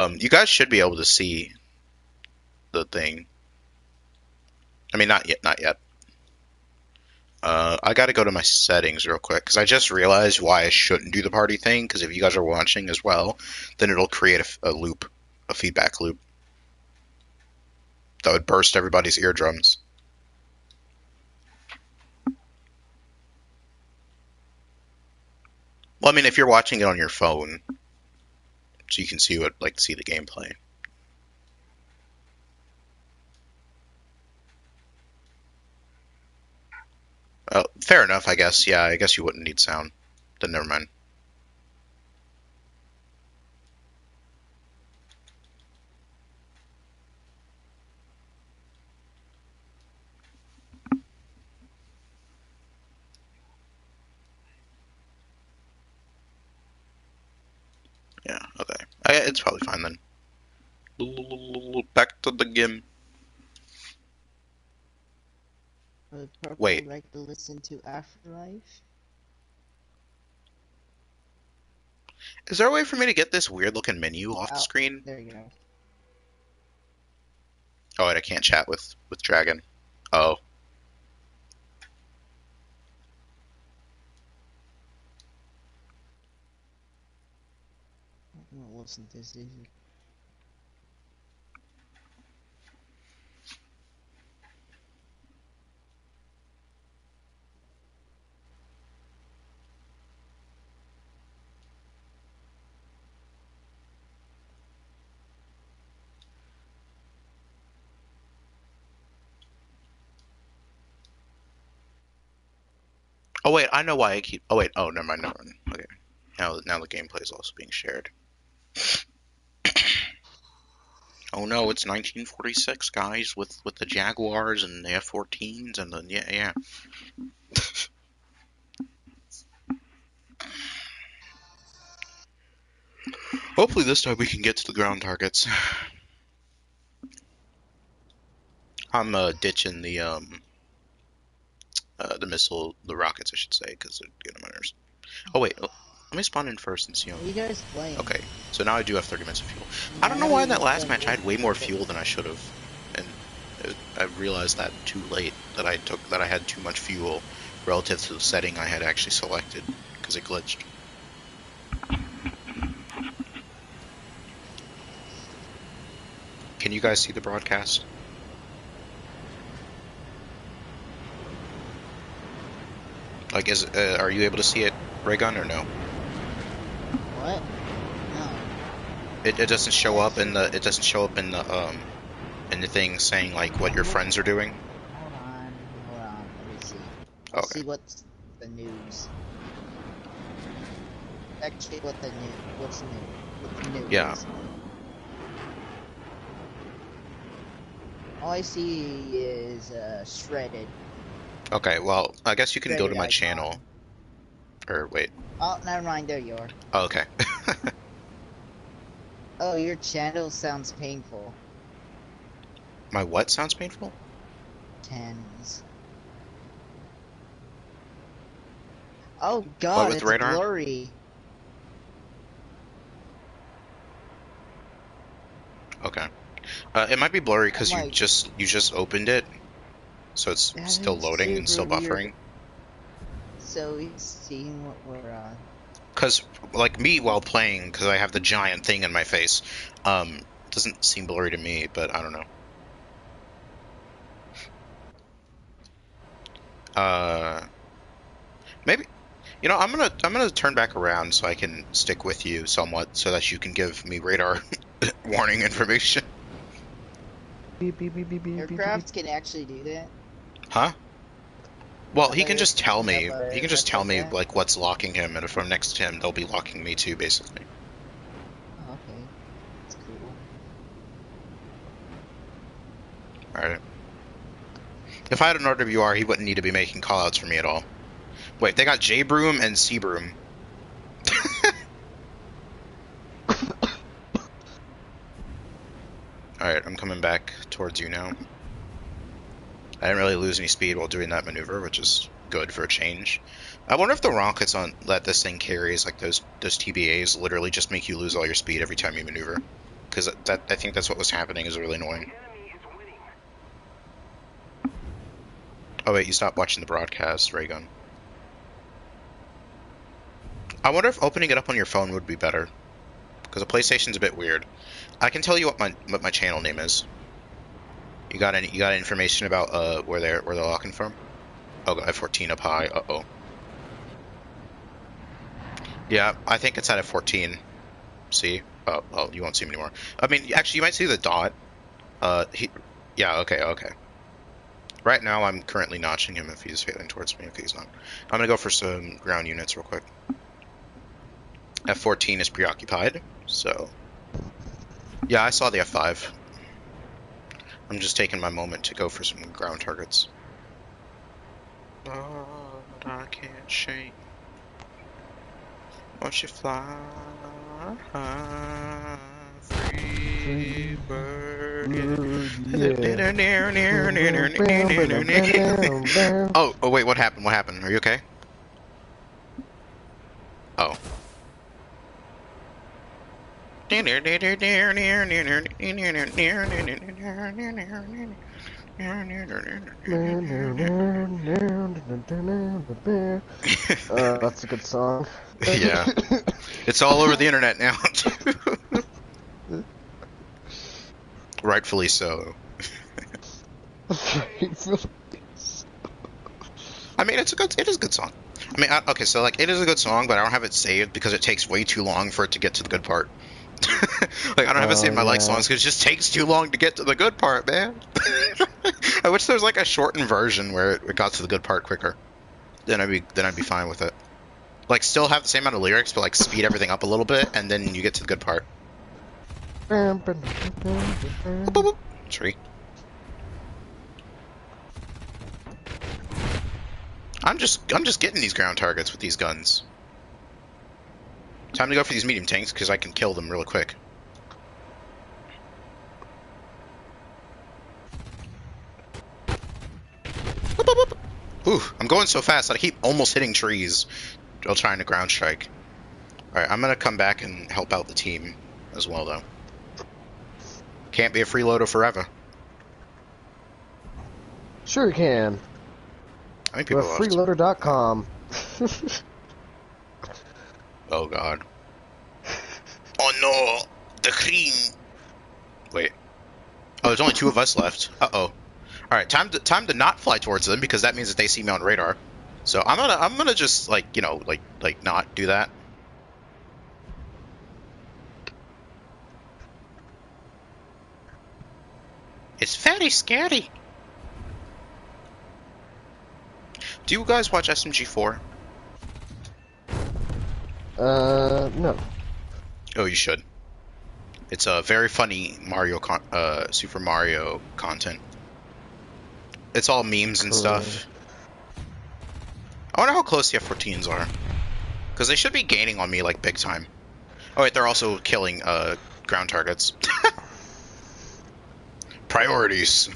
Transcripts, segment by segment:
You guys should be able to see the thing. I mean, not yet, not yet. I gotta go to my settings real quick because I just realized why I shouldn't do the party thing. Because if you guys are watching as well, then it'll create a loop, a feedback loop that would burst everybody's eardrums. Well, I mean, if you're watching it on your phone, so you can see what see the gameplay. Fair enough, I guess. Yeah, I guess you wouldn't need sound. Then never mind. Yeah, okay. It's probably fine then. Back to the game. I would probably Wait, like to listen to Afterlife. is there a way for me to get this weird looking menu off the Oh, screen? there you go. Oh, wait, I can't chat with Dragon. Oh. I'm gonna listen to this. Oh wait, I know why I keep. Oh wait, oh never mind, never mind. Okay, now the gameplay is also being shared. Oh no, it's 1946, guys, with the Jaguars and the F-14s and the yeah. Hopefully this time we can get to the ground targets. I'm ditching the missile, the rockets, I should say, because they're getting on my nerves. Oh wait, let me spawn in first and see. What are you guys playing? Okay, so now I do have 30 minutes of fuel. I I don't know haven't why in even that last started match I had way more listening fuel than I should have, and I realized that too late that I had too much fuel relative to the setting I had actually selected because it glitched. Can you guys see the broadcast? Like, are you able to see it, Raygun, or no? What? No. It doesn't show up in the in the thing saying like what your friends are doing. Hold on. Let me see. I'll Okay. see what's the news. Actually, what the news? What's new? What the news Yeah. is. All I see is shredded. Okay. Well, I guess you can go to Shredded my channel. icon. Or wait. Oh, never mind. There you are. Oh, okay. Oh, your channel sounds painful. My what sounds painful? Tens. Oh What God, with the it's radar? blurry. Okay. It might be blurry I'm because like, you just opened it, so it's that still is loading and super still weird. buffering. So he's seeing what we're on. Because like me while playing, because I have the giant thing in my face, it doesn't seem blurry to me, but I don't know. Uh, maybe I'm gonna turn back around so I can stick with you somewhat, so that you can give me radar warning information. Beep beep beep beep beep beep beep. Aircrafts can actually do that. Huh? Well, he Other can just aircraft tell can help me. other He can just aircraft tell like me that. like what's locking him, and if I'm next to him, they'll be locking me too, basically. Oh, okay, that's cool. All right. If I had an RWR, he wouldn't need to be making callouts for me at all. Wait, they got J Broom and C Broom. Alright, I'm coming back towards you now. I didn't really lose any speed while doing that maneuver, which is good for a change. I wonder if the rockets that this thing carries, like those TBAs, literally just make you lose all your speed every time you maneuver. because that I think that's what was happening is really annoying. Oh wait, you stopped watching the broadcast, Raygun. I wonder if opening it up on your phone would be better, because the PlayStation's a bit weird. I can tell you what my channel name is. You got any information about where they're locking from? Oh, F14 up high. Uh-oh. Yeah, I think it's at F14. See? Oh, you won't see him anymore. I mean, actually, you might see the dot. Yeah, okay. Right now, I'm currently notching him if he's failing towards me. Okay, he's not. I'm gonna go for some ground units real quick. F14 is preoccupied, so... Yeah, I saw the F5. I'm just taking my moment to go for some ground targets. But I can't shake. Won't you fly high, free bird? Oh, wait, what happened? What happened? Are you okay? Oh. That's a good song. Yeah. It's all over the internet now. Rightfully so. I mean, it is a good song. I mean, okay, so like, it is a good song, but I don't have it saved because it takes way too long for it to get to the good part. Like, I don't have it saved in my like songs because it just takes too long to get to the good part, man. I wish there was like a shortened version where it got to the good part quicker. Then I'd be fine with it. Like, still have the same amount of lyrics, but like speed everything up a little bit, and then you get to the good part. Tree. I'm just getting these ground targets with these guns. Time to go for these medium tanks because I can kill them really quick. Ooh, I'm going so fast that I keep almost hitting trees while trying to ground strike. Alright, I'm gonna come back and help out the team as well, though. Can't be a freeloader forever. Sure you can. How many people left? Freeloader.com. Oh god. Oh no! The cream! Wait. Oh, there's only 2 of us left. Uh-oh. Alright, time to not fly towards them because that means that they see me on radar. So I'm gonna just like, you know, like not do that. It's very scary. Do you guys watch SMG4? No. Oh, you should. It's a very funny Super Mario content. It's all memes and stuff. I wonder how close the F-14s are. Because they should be gaining on me, like, big time. Oh, wait, they're also killing, ground targets. Priorities.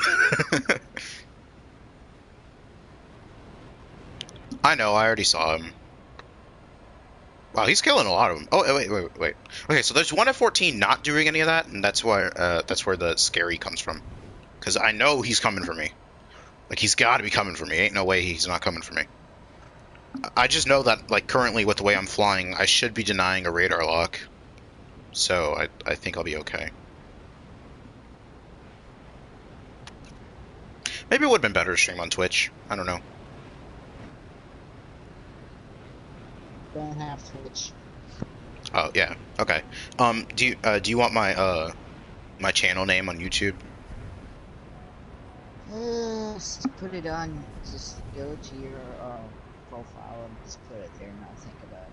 I know, I already saw him. Wow, he's killing a lot of them. Oh, wait. Okay, so there's one F-14 not doing any of that, and that's where the scary comes from. Because I know he's coming for me. Like, he's got to be coming for me. Ain't no way he's not coming for me. I just know that, like, currently with the way I'm flying, I should be denying a radar lock. So, I think I'll be okay. Maybe it would have been better to stream on Twitch. I don't know. Don't have Twitch. Oh, yeah. Okay. Do you want my, my channel name on YouTube? Just put it on. Just go to your profile and just put it there and not think about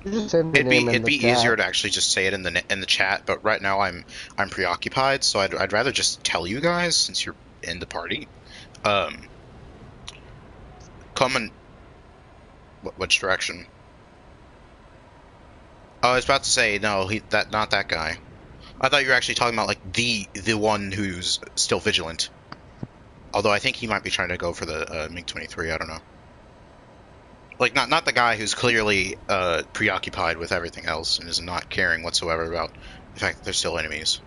it. It'd be easier to actually just say it in the chat, but right now I'm preoccupied, so I'd rather just tell you guys since you're in the party. Come in which direction? Oh, I was about to say no, not that guy. I thought you were actually talking about like the one who's still vigilant. Although I think he might be trying to go for the MiG-23. I don't know. Like not the guy who's clearly preoccupied with everything else and is not caring whatsoever about the fact that they're still enemies.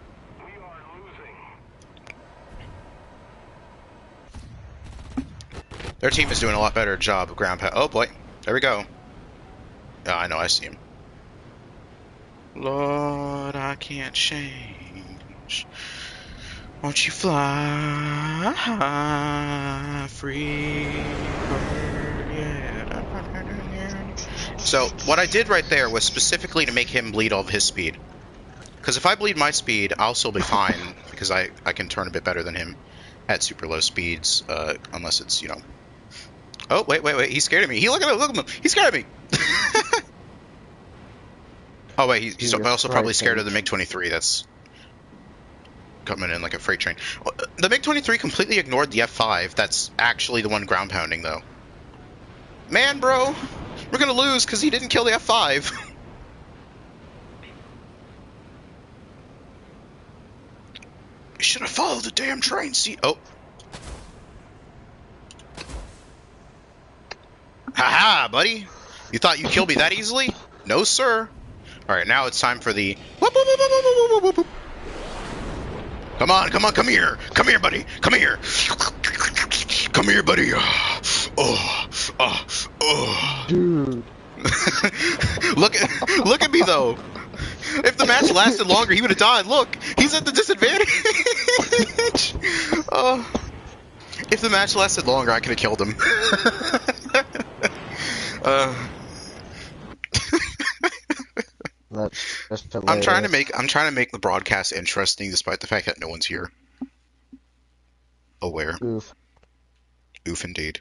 Their team is doing a lot better job of ground pound. Oh boy, there we go. Yeah, I know, I see him. Lord, I can't change. Won't you fly free bird? Yeah. So what I did right there was specifically to make him bleed all of his speed. Because if I bleed my speed, I'll still be fine because I can turn a bit better than him at super low speeds, unless it's, you know. Oh, wait, he's scared of me. Look at him, he's scared of me. Oh wait, he's also probably scared of the MiG-23 that's coming in like a freight train. The MiG-23 completely ignored the F5 that's actually the one ground pounding though. Man, bro, we're gonna lose because he didn't kill the F5. You should have followed the damn train. See? Oh. Haha, buddy. You thought you killed me that easily? No, sir. Alright, now it's time for the... Come on, come here. Come here, buddy. Come here. Come here, buddy. Dude. Look at me, though. If the match lasted longer, he would have died. Look, he's at the disadvantage. If the match lasted longer, I could have killed him. That's I'm trying to make the broadcast interesting, despite the fact that no one's here. Aware. Oof. Oof, indeed.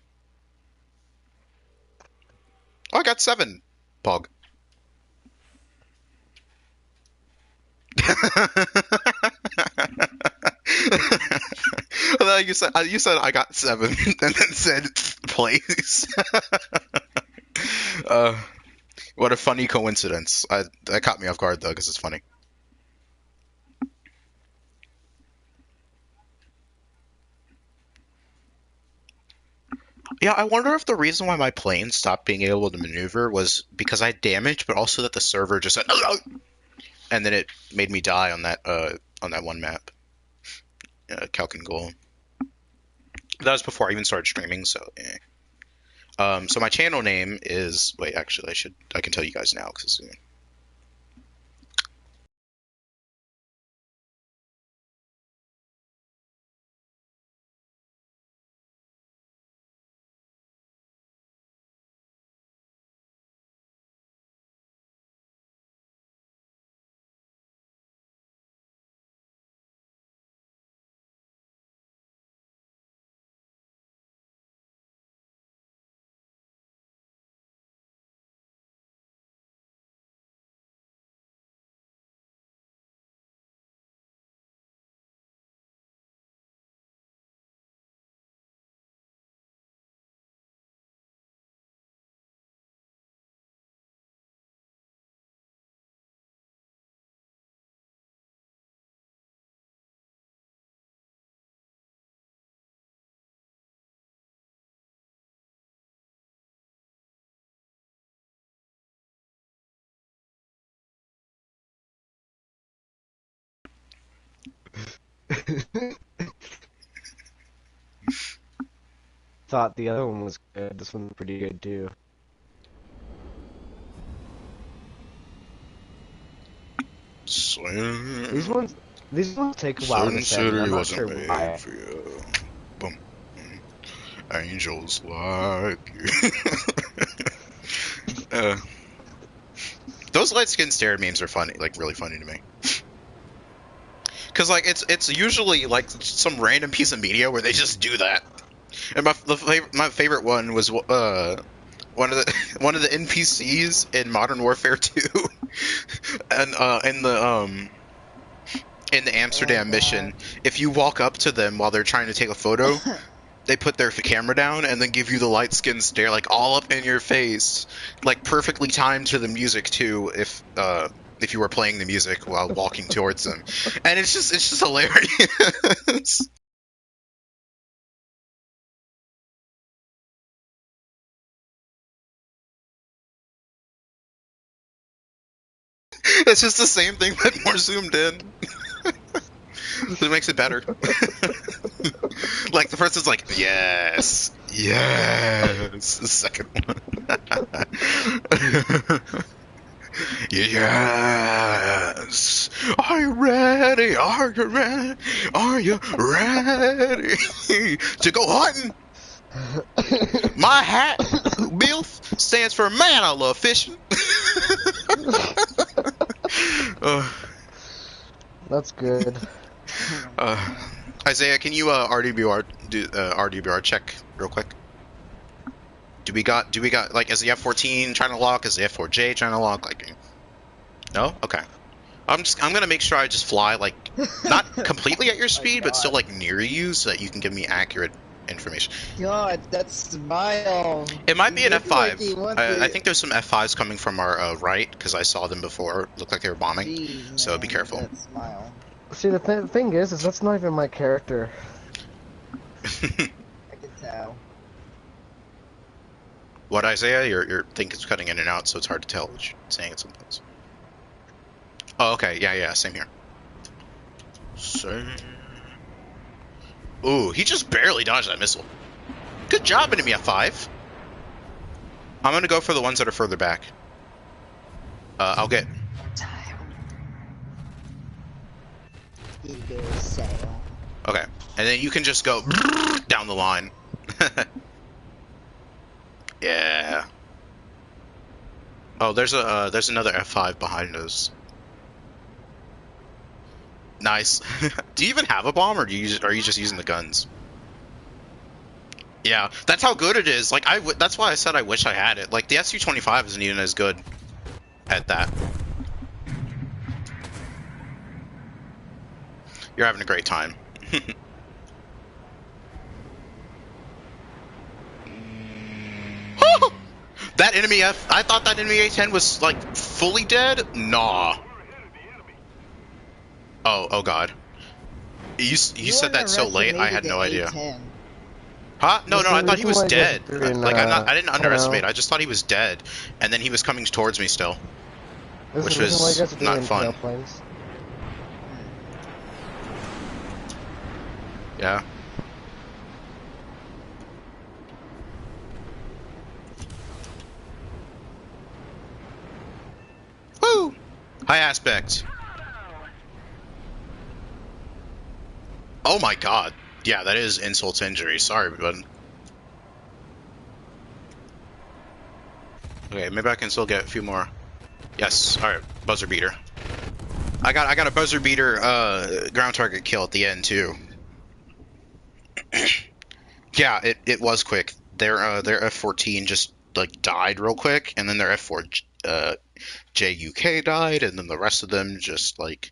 Oh, I got 7. Pog. Well, you said I got 7, and then said please. What a funny coincidence. That caught me off guard though, because it's funny. Yeah, I wonder if the reason why my plane stopped being able to maneuver was because I damaged, but also that the server just said, and then it made me die on that one map, Kalkin Goal. That was before I even started streaming, so so my channel name is actually I can tell you guys now because. Thought the other one was good. This one's pretty good too. These ones take a while to set. I'm not sure why. For you. Boom. Angels like you. Those light skin stare memes are funny, like really funny to me. Cause like it's usually like some random piece of media where they just do that. And my favorite one was one of the NPCs in Modern Warfare 2, and in the Amsterdam mission, if you walk up to them while they're trying to take a photo, they put their camera down and then give you the light skin stare, like all up in your face, like perfectly timed to the music too. If you were playing the music while walking towards them, and it's just hilarious. It's just the same thing, but more zoomed in. It makes it better. Like the first is like, yes, yes. The second one, yes. Are you ready? Are you ready? Are you ready to go hunting? My hat, Bill, stands for man. I love fishing. uh, That's good. uh, Isaiah, can you RDBR check real quick? Do we got like is the F14 trying to lock? Is the F4J trying to lock? Like, no? Okay. I'm gonna make sure I just fly like not completely at your speed, but still like near you, so that you can give me accurate information. God, that smile. It might be an Look like he F5. wants I to- think there's some F5s coming from our right because I saw them before. Looked like they were bombing. Jeez, So man, be careful. That smile. See, the thing is that's not even my character. I can tell. What, Isaiah? Your thing is cutting in and out, so it's hard to tell what you're saying at some points. Oh, okay. Yeah. Same here. Same. Ooh, he just barely dodged that missile. Good job, enemy F5. I'm gonna go for the ones that are further back. I'll get. Here goes sail. Okay, and then you can just go down the line. Yeah. Oh, there's another F5 behind us. Nice. Do you even have a bomb, or are you just using the guns? Yeah, that's how good it is. Like that's why I said I wish I had it. Like the SU-25 isn't even as good at that. You're having a great time. That enemy I thought that enemy A-10 was like fully dead. Nah. Oh god. You said that so late. I had no idea. A10. Huh? No, That's I the thought he reason was why I dead. guess they're Like I didn't underestimate. out. I just thought he was dead, and then he was coming towards me still, This which is the reason why I was guess they're not in fun. tailplanes. Yeah. Woo! High aspect. Oh my god. Yeah, that is insult to injury. Sorry, bud. Okay, maybe I can still get a few more. Yes. All right, buzzer beater. I got a buzzer beater ground target kill at the end too. Yeah, it was quick. Their F14 just like died real quick, and then their F4 JUK died, and then the rest of them just like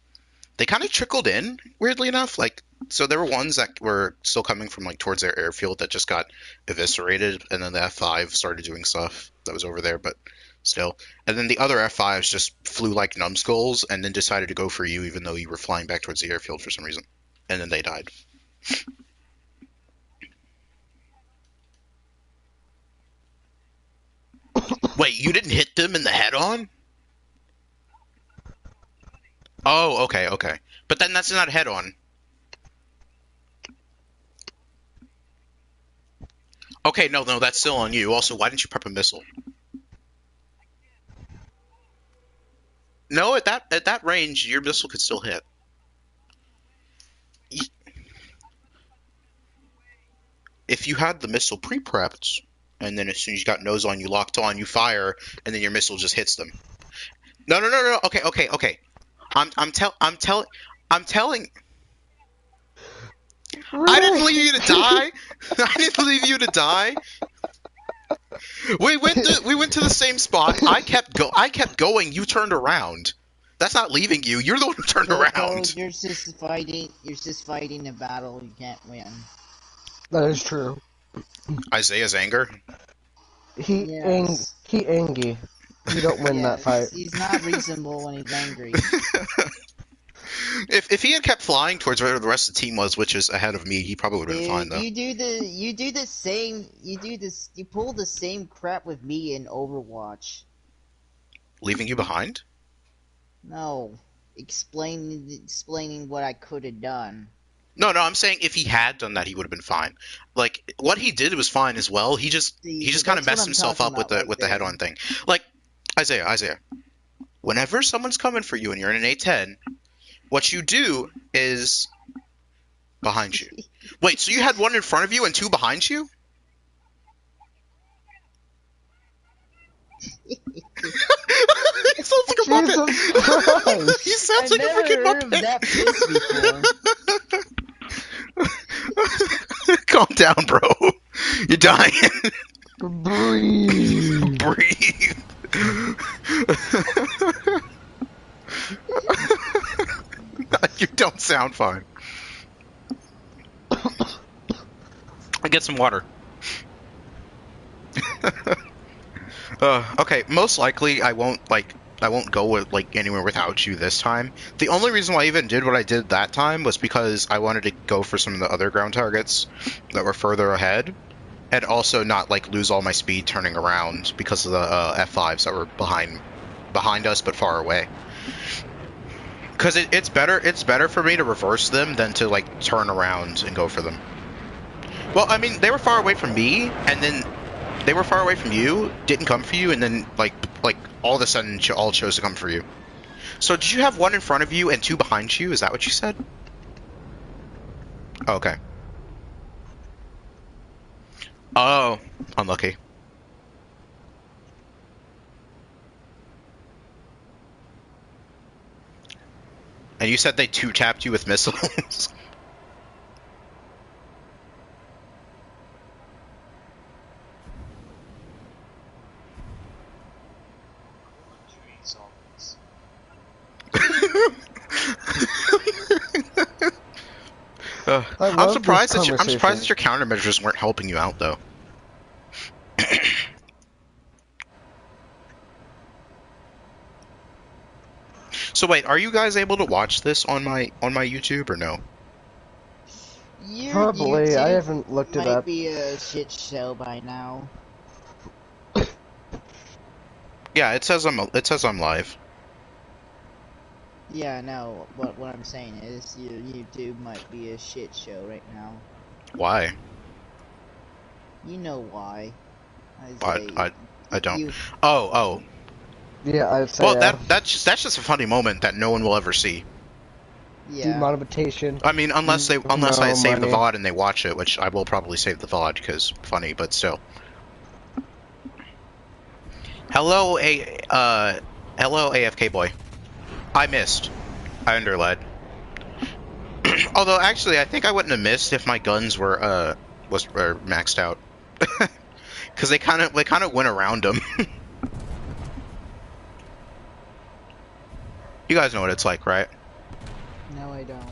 they kind of trickled in weirdly enough. Like so, there were ones that were still coming from like towards their airfield that just got eviscerated, and then the F5 started doing stuff that was over there, but still. And then the other F5s just flew like numbskulls, and then decided to go for you, even though you were flying back towards the airfield for some reason, and then they died. Wait, you didn't hit them in the head on? Oh, okay. But then that's not head on. Okay, no, that's still on you. Also, why didn't you prep a missile? No, at that range, your missile could still hit. If you had the missile pre-prepped, and then as soon as you got nose on, you locked on, you fire, and then your missile just hits them. No. Okay. I'm telling. I didn't leave you to die. I didn't leave you to die. We went to the same spot. I kept going. You turned around. That's not leaving you. You're the one who turned around. You're just fighting. You're just fighting a battle you can't win. That is true. Isaiah's anger. He Yes. angry. You don't win that fight. He's not reasonable when he's angry. If he had kept flying towards where the rest of the team was, which is ahead of me, he probably would have been fine though. You pull the same crap with me in Overwatch. Leaving you behind? No, explaining what I could have done. No, I'm saying if he had done that, he would have been fine. Like what he did was fine as well. See, He just kind of that's what messed I'm himself talking up about right with the there. head-on thing. Like Isaiah, whenever someone's coming for you and you're in an A10, what you do is behind you. Wait, so you had one in front of you and two behind you? He sounds like a Jesus Muppet. Christ! He sounds I've like a never freaking heard of that face before. Muppet. Calm down, bro. You're dying. Breathe. Breathe. You don't sound fine. I get some water. Okay, most likely I won't go with anywhere without you this time. The only reason why I even did what I did that time was because I wanted to go for some of the other ground targets that were further ahead, and also not lose all my speed turning around because of the F5s that were behind us but far away. Because it's better for me to reverse them than to turn around and go for them. Well, I mean, they were far away from me, and then they were far away from you, didn't come for you, and then like all of a sudden all chose to come for you. So did you have one in front of you and two behind you? Is that what you said? Oh, okay. Oh, unlucky. And you said they two-tapped you with missiles? I I'm love this surprised that conversation. your countermeasures weren't helping you out, though. So wait, are you guys able to watch this on my YouTube or no? Your Probably. I YouTube haven't looked it might up. be a shit show by now. Yeah, it says I'm live. Yeah, no. What I'm saying is your YouTube might be a shit show right now. Why? You know why? I I say I don't. you. Oh. Yeah, I'd say Well, yeah. that's just a funny moment that no one will ever see. Yeah. Demonetization. I mean, unless I No save the money. VOD and they watch it, which I will probably save the VOD because funny, but still. Hello, hello, AFK boy. I missed. I underled. Although, actually, I think I wouldn't have missed if my guns were maxed out, because they kind of went around them. You guys know what it's like, right? No, I don't.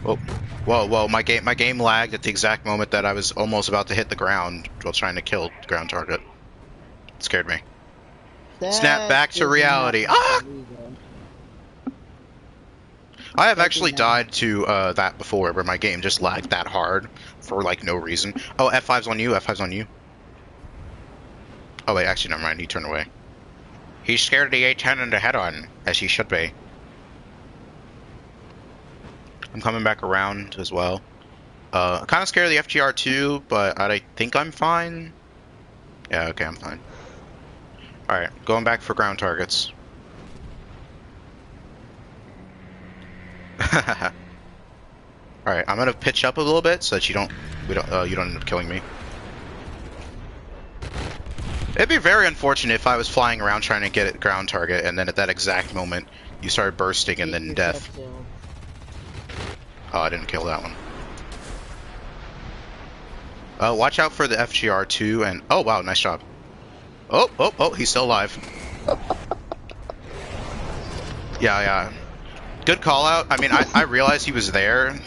Oh, whoa! My game lagged at the exact moment that I was almost about to hit the ground while trying to kill the ground target. It scared me. Snap That back to does not reality. make Ah! it legal. I have That did actually not. died to that before, where my game just lagged that hard for no reason. Oh, F5's on you. F5's on you. Oh wait, actually, never mind. He turned away. He's scared of the A10 and the head-on, as he should be. I'm coming back around as well. Kind of scared of the FGR too, but I think I'm fine. Yeah, okay, I'm fine. Alright, going back for ground targets. Alright, I'm gonna pitch up a little bit so that you don't end up killing me. It'd be very unfortunate if I was flying around trying to get a ground target and then at that exact moment you started bursting and then death. Killed. Oh, I didn't kill that one. Watch out for the FGR too, and oh wow, nice job. Oh, he's still alive. Yeah. Good call out. I mean, I realized he was there,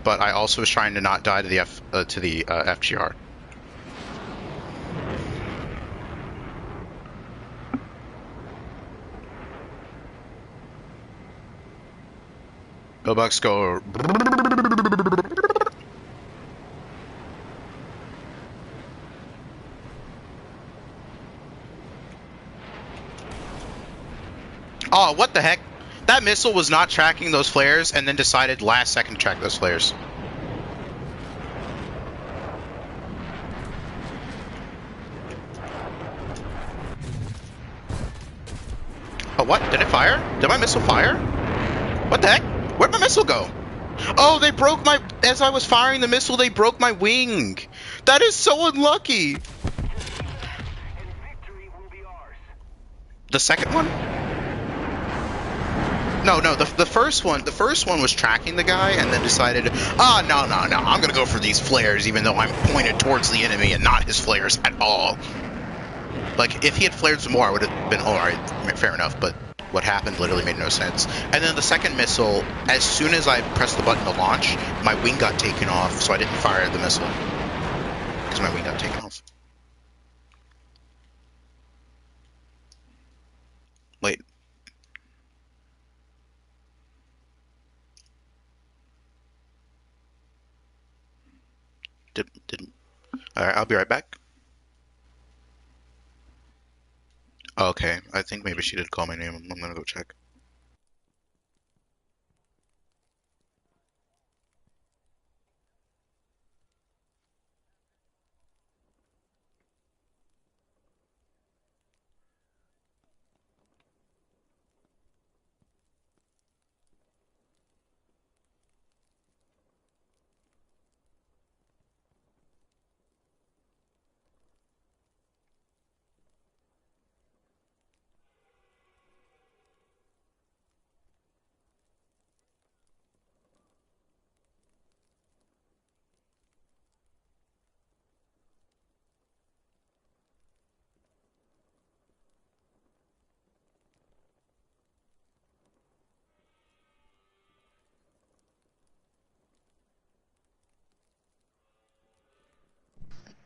but I also was trying to not die to the FGR. Go Bucks, go. Oh, what the heck? That missile was not tracking those flares, and then decided last second to track those flares. Oh, what? Did it fire? Did my missile fire? What the heck? Where'd my missile go? Oh, they broke my... As I was firing the missile, they broke my wing. That is so unlucky. The second one? No, the first one. The first one was tracking the guy and then decided, no, I'm gonna go for these flares even though I'm pointed towards the enemy and not his flares at all. Like, if he had flared some more, I would have been alright, fair enough, but what happened literally made no sense. And then the second missile, as soon as I pressed the button to launch, my wing got taken off, so I didn't fire the missile. Because my wing got taken off. Wait. Didn't. Alright, I'll be right back. Okay, I think maybe she did call my name. I'm gonna go check.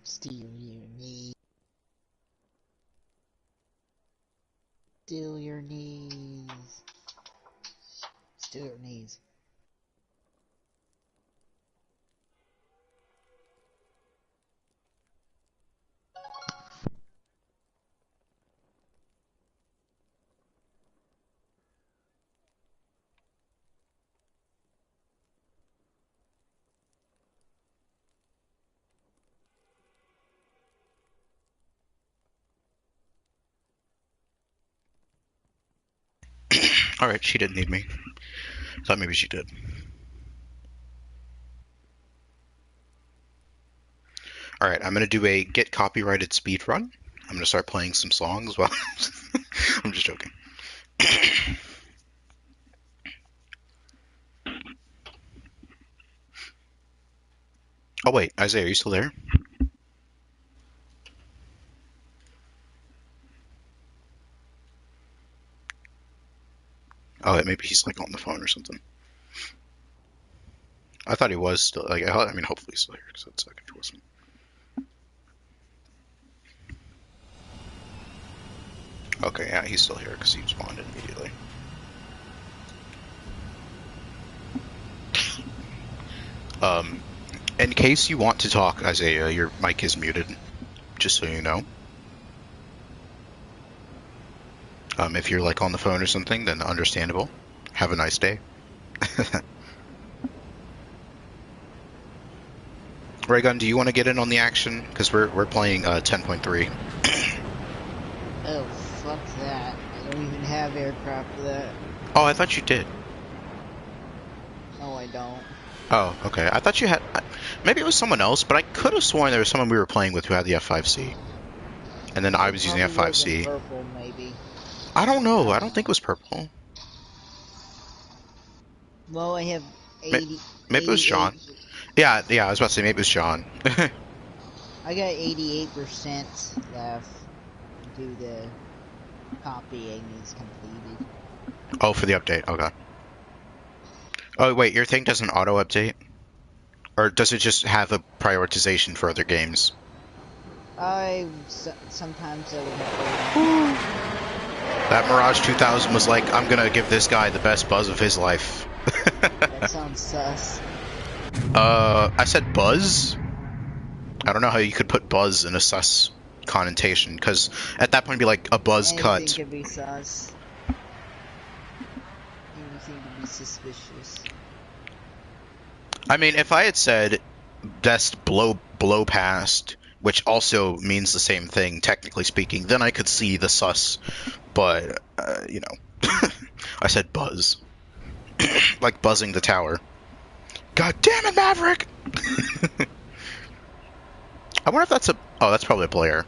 Steal your knees. Steal your knees. Steal your knees. Alright, she didn't need me. Thought maybe she did. Alright, I'm gonna do a get copyrighted speed run. I'm gonna start playing some songs while I'm just joking. Oh wait, Isaiah, are you still there? Oh, maybe he's like on the phone or something. I thought he was still. Like, I mean, hopefully he's still here. Because that's like if he wasn't. Okay, yeah, he's still here because he responded immediately. In case you want to talk, Isaiah, your mic is muted. Just so you know. If you're like on the phone or something, then understandable. Have a nice day. Raygun, do you want to get in on the action? Because we're playing 10.3. Oh, fuck that. I don't even have aircraft for that. Oh, I thought you did. No, I don't. Oh, okay. I thought you had... Maybe it was someone else, but I could have sworn there was someone we were playing with who had the F5C. And then I was using the F5C. Purple, maybe. I don't know. I don't think it was purple. Well, I have 80... Maybe it was John. Yeah, I was about to say maybe it was John. I got 88% left. Do the copying is completed. Oh, for the update. Okay. Oh, wait, your thing doesn't auto-update? Or does it just have a prioritization for other games? Sometimes I would have That Mirage 2000 was like, I'm gonna give this guy the best buzz of his life. That sounds sus. I said buzz? I don't know how you could put buzz in a sus connotation, because at that point it'd be like a buzz cut. Anything could be sus. to be suspicious. I mean, if I had said best blow past, which also means the same thing, technically speaking, then I could see the sus. But you know, I said buzz, like buzzing the tower. God damn it, Maverick! I wonder if that's a. Oh, that's probably a player.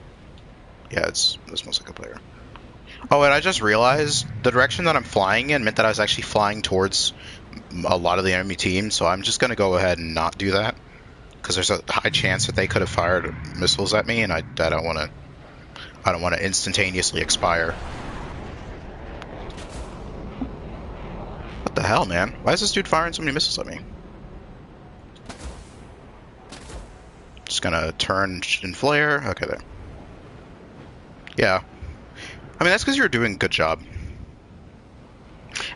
Yeah, this smells like a player. Oh, and I just realized the direction that I'm flying in meant that I was actually flying towards a lot of the enemy team, so I'm just gonna go ahead and not do that because there's a high chance that they could have fired missiles at me, and I don't want to. I don't want to instantaneously expire. What the hell, man? Why is this dude firing so many missiles at me? Just gonna turn and flare. Okay, there. Yeah. I mean, that's because you're doing a good job.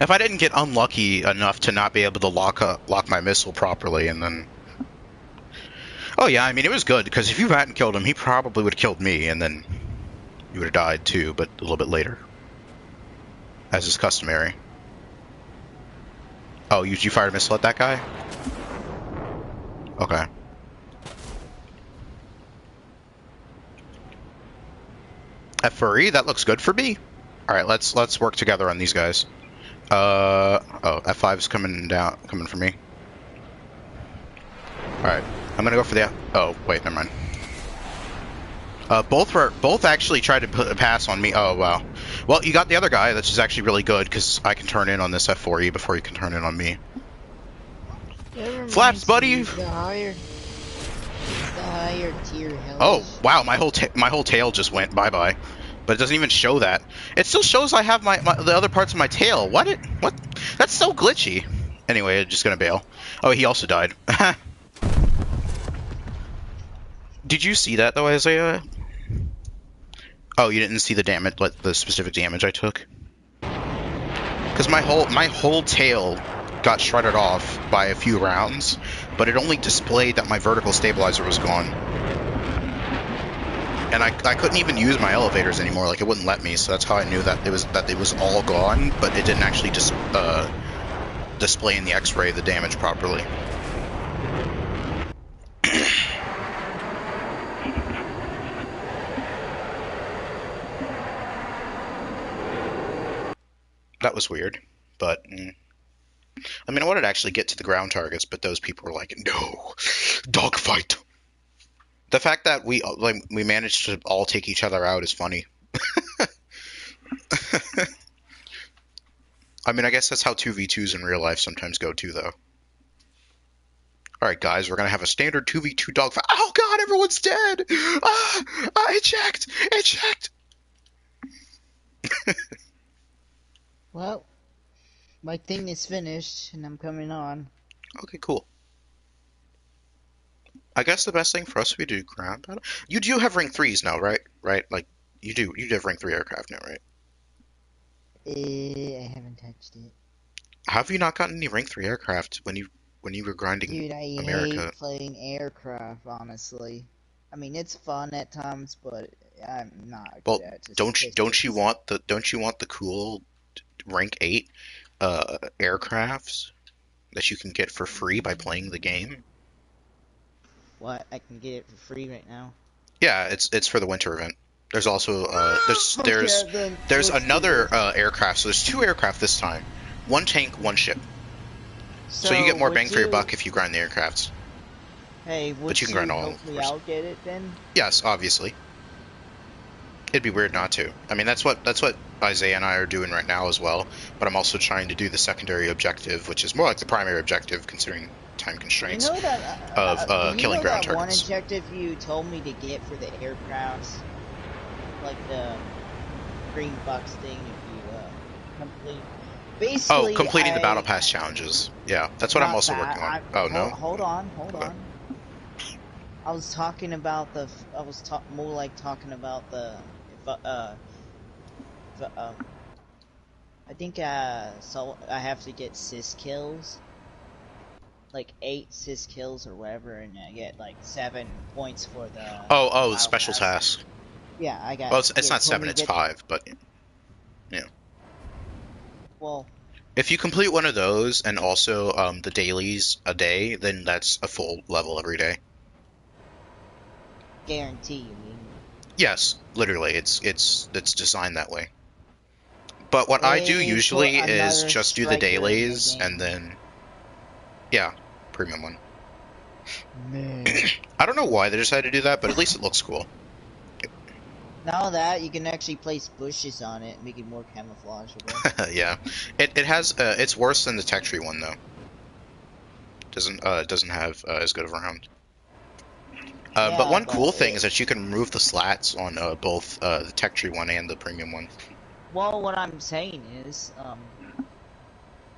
If I didn't get unlucky enough to not be able to lock my missile properly, and then... Oh yeah, I mean, it was good, because if you hadn't killed him, he probably would have killed me, and then you would have died too, but a little bit later. As is customary. Oh, you fired a missile at that guy? Okay. F4E, that looks good for me. Alright, let's work together on these guys. Oh, F5's coming for me. Alright, I'm gonna go for the... Oh, wait, never mind. Both actually tried to put a pass on me. Oh, wow. Well, you got the other guy, which is actually really good, because I can turn in on this F4E before you can turn in on me. Flaps, buddy! The higher tier hell. Oh, wow, my whole tail just went bye-bye. But it doesn't even show that. It still shows I have the other parts of my tail. What? That's so glitchy. Anyway, just gonna bail. Oh, he also died. Did you see that though, Isaiah? Oh, you didn't see the damage, the specific damage I took? Because my whole tail got shredded off by a few rounds, but it only displayed that my vertical stabilizer was gone. And I couldn't even use my elevators anymore, like it wouldn't let me, so that's how I knew that it was all gone, but it didn't actually just display in the X-ray the damage properly. That was weird, but I mean, I wanted to actually get to the ground targets, but those people were like, "No, dogfight." The fact that we managed to all take each other out is funny. I mean, I guess that's how 2v2s in real life sometimes go too, though. Alright, guys, we're gonna have a standard 2v2 dogfight. Oh god, everyone's dead! It checked! It checked! Well, my thing is finished, and I'm coming on. Okay, cool. I guess the best thing for us would be to do ground battle. You do have rank 3s now, right? Right? Like, you do have rank 3 aircraft now, right? I haven't touched it. Have you not gotten any rank 3 aircraft when you were grinding Dude, I America? hate playing aircraft, honestly. I mean, it's fun at times, but I'm not Well, good at it. don't you want the cool rank 8 aircrafts that you can get for free by playing the game? What? I can get it for free right now? Yeah, it's for the winter event. There's also there's let's another aircraft. So there's 2 aircraft this time. 1 tank, 1 ship. So you get more bang for your buck if you grind the aircrafts. Hey, But you can grind all of them, hopefully of course. I'll get it then? Yes, obviously. It'd be weird not to. I mean, that's what Isaiah and I are doing right now as well. But I'm also trying to do the secondary objective, which is more like the primary objective, considering time constraints, You know that, of killing ground that one targets. objective you told me to get for the aircrafts? Like the green box thing if you complete... Basically, Completing the battle pass challenges. Yeah, that's what I'm also working on. Oh, no? Hold on. Okay. I was talking about the... more like talking about the... I think, so I have to get sys kills. Like 8 sys kills or whatever, and I get like 7 points for the... Oh, special task. Yeah, I got... Well, it's not 7, it's 5, but... Yeah. Well, If you complete one of those and also the dailies a day, then that's a full level every day. Guarantee, you mean? Yes, literally, it's designed that way. But what I do Way for usually is another just do the striker in the dailies and game. then yeah, premium one. Man. I don't know why they decided to do that, but at least it looks cool. Now that you can actually place bushes on it, make it more camouflageable. Yeah, it has it's worse than the tech tree one though. Doesn't have as good of a round. But Yeah, one but cool thing is that you can remove the slats on both the tech tree one and the premium one. well, what I'm saying is,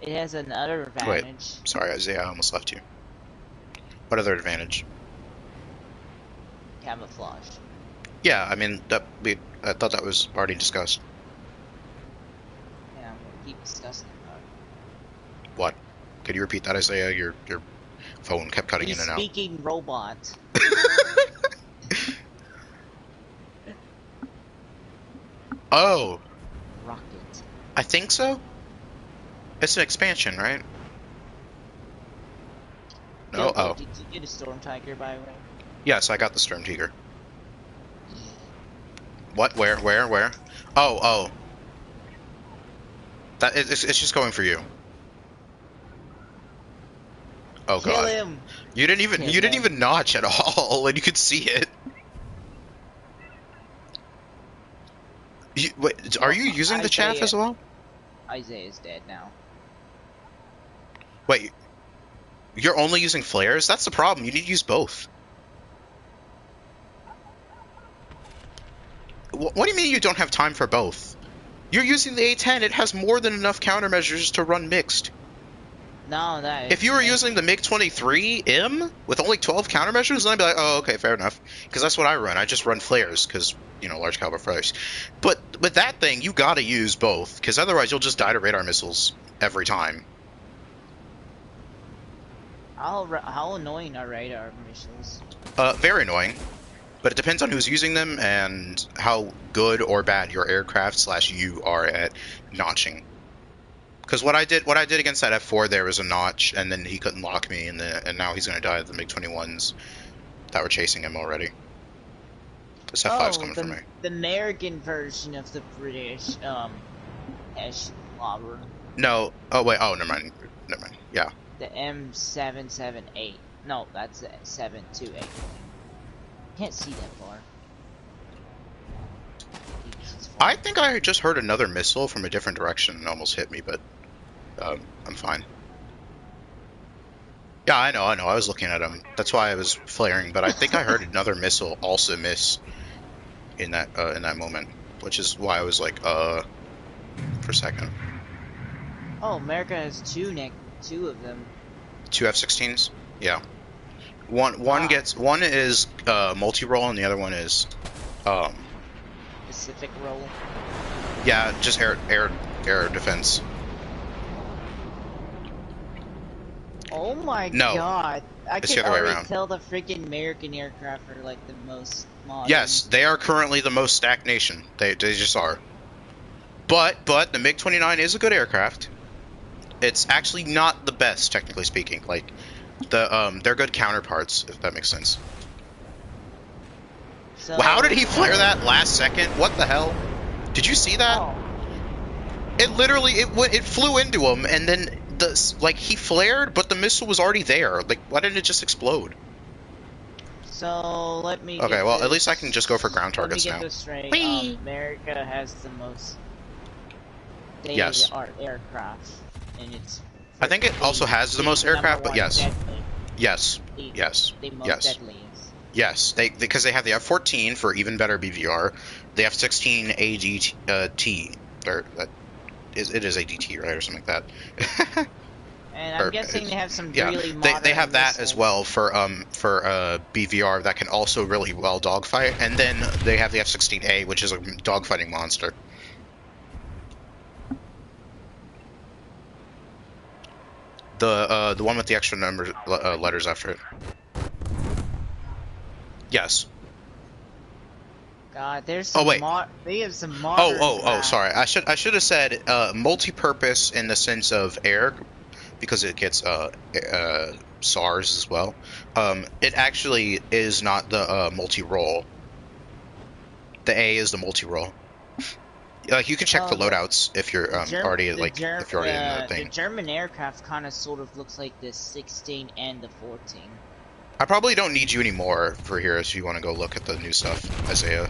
it has another Wait, advantage. sorry Isaiah, I almost left you. What other advantage? Camouflage. Yeah, I mean I thought that was already discussed. Yeah, I'm gonna keep discussing about it. What? Could you repeat that, Isaiah? Your phone kept cutting The in and out. speaking robot. Oh, Rocket. I think so. It's an expansion, right? No. Gilbert, Oh, did you get a Storm Tiger, by the way? yes, I got the Strem Tiger. What? Where? Oh. It's just going for you. Oh Kill God. him! You didn't even notch at all, and you could see it. Wait, are you using the chaff as well? Isaiah's dead now. Wait, you're only using flares? That's the problem. You need to use both. What do you mean you don't have time for both? You're using the A10. It has more than enough countermeasures to run mixed. No, that If you were using the MiG-23M with only 12 countermeasures, then I'd be like, oh, okay, fair enough. Because that's what I run. I just run flares because, large caliber flares. But with that thing, you gotta use both because otherwise you'll just die to radar missiles every time. how annoying are radar missiles? Very annoying. But it depends on who's using them and how good or bad your aircraft / you are at notching. Because what I did against that F4 there was a notch, and then he couldn't lock me, and now he's gonna die to the MiG-21s that were chasing him already. This F5's coming for me. The American version of the British, Ash Lobber. No. Oh wait. Oh, never mind. Yeah. The M778. No, that's the 728. Can't see that far. I think I just heard another missile from a different direction and almost hit me, but I'm fine. Yeah, I know. I was looking at him. That's why I was flaring. But I think I heard another missile also miss in that moment, which is why I was like, for a second. Oh, America has two of them. Two F-16s? Yeah. One is multi-role and the other one is Pacific role. yeah, just air defense. Oh my No, god. I it's can the other way already around. tell the freaking American aircraft are like the most modern. Yes, they are currently the most stacked nation. They just are. But the MiG-29 is a good aircraft. It's actually not the best, technically speaking. Like they're good counterparts, if that makes sense. So, Well, how did he flare that last second? What the hell? Did you see that? Oh. It literally it flew into him, and then he flared, but the missile was already there. Like, why didn't it just explode? So let me. Okay, well, at least I can just go for ground targets now. Let me get this straight. Whee! America has the most Yes. state-of-the-art aircraft, and it's. I think it also has the most aircraft, but yes. Deadly. Yes. The most Yes. deadliest. Yes, because they have the F-14 for even better BVR, the F-16 ADT, or it is ADT, right, or something like that. And I'm guessing they have some yeah, really modern they have that missiles. as well for BVR that can also really well dogfight, and then they have the F-16A, which is a dogfighting monster. The one with the extra number letters after it. Yes. God, there's Oh some wait. mod. They have some modern craft. Sorry. I should have said multi-purpose in the sense of air because it gets SARS as well. It actually is not the multi-role. The A is the multi-role. Like you can check the Oh, loadouts if you're already if you're already in the the thing. German aircraft kind of sort of looks like the 16 and the 14. I probably don't need you anymore for here if you want to go look at the new stuff, Isaiah.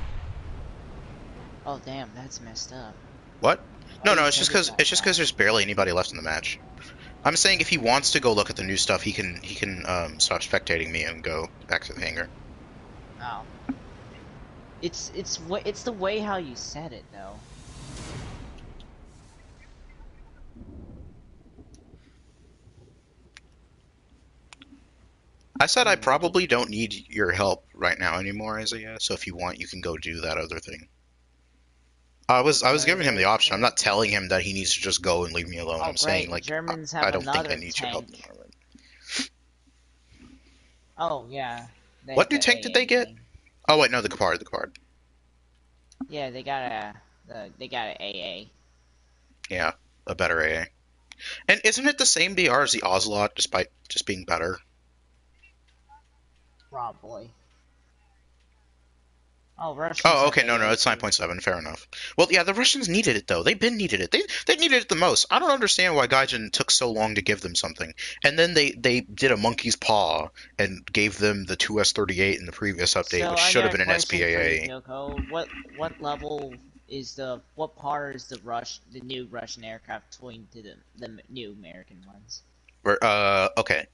Oh damn, that's messed up. What? Why No, do you no, take it that it's just because fast? there's barely anybody left in the match. I'm saying if he wants to go look at the new stuff, he can stop spectating me and go back to the hangar. Oh, it's the way how you said it though. I said I Hmm. probably don't need your help right now anymore, Isaiah. So if you want, you can go do that other thing. I was What giving him the other option. I'm thing? not telling him that he needs to just go and leave me alone. Oh I'm saying great, like Germans I have don't think I another need your help tank. anymore. Oh yeah, they What have new the tank did they AA get? thing. Oh wait, no, the Capard, the Capard. Yeah, they got a AA. Yeah, a better AA. And isn't it the same BR as the Ocelot, despite just being better? Probably. Oh, Russians Oh, have okay, no, no, AA it's too. 9.7. Fair enough. Well, yeah, the Russians needed it though. They've been needed it. They needed it the most. I don't understand why Gaijin took so long to give them something. And then they did a monkey's paw and gave them the 2S38 in the previous update, So which I should have got a been an question for you, SPAA. Kyoko. What level is what part is the new Russian aircraft twin to the new American ones? Okay.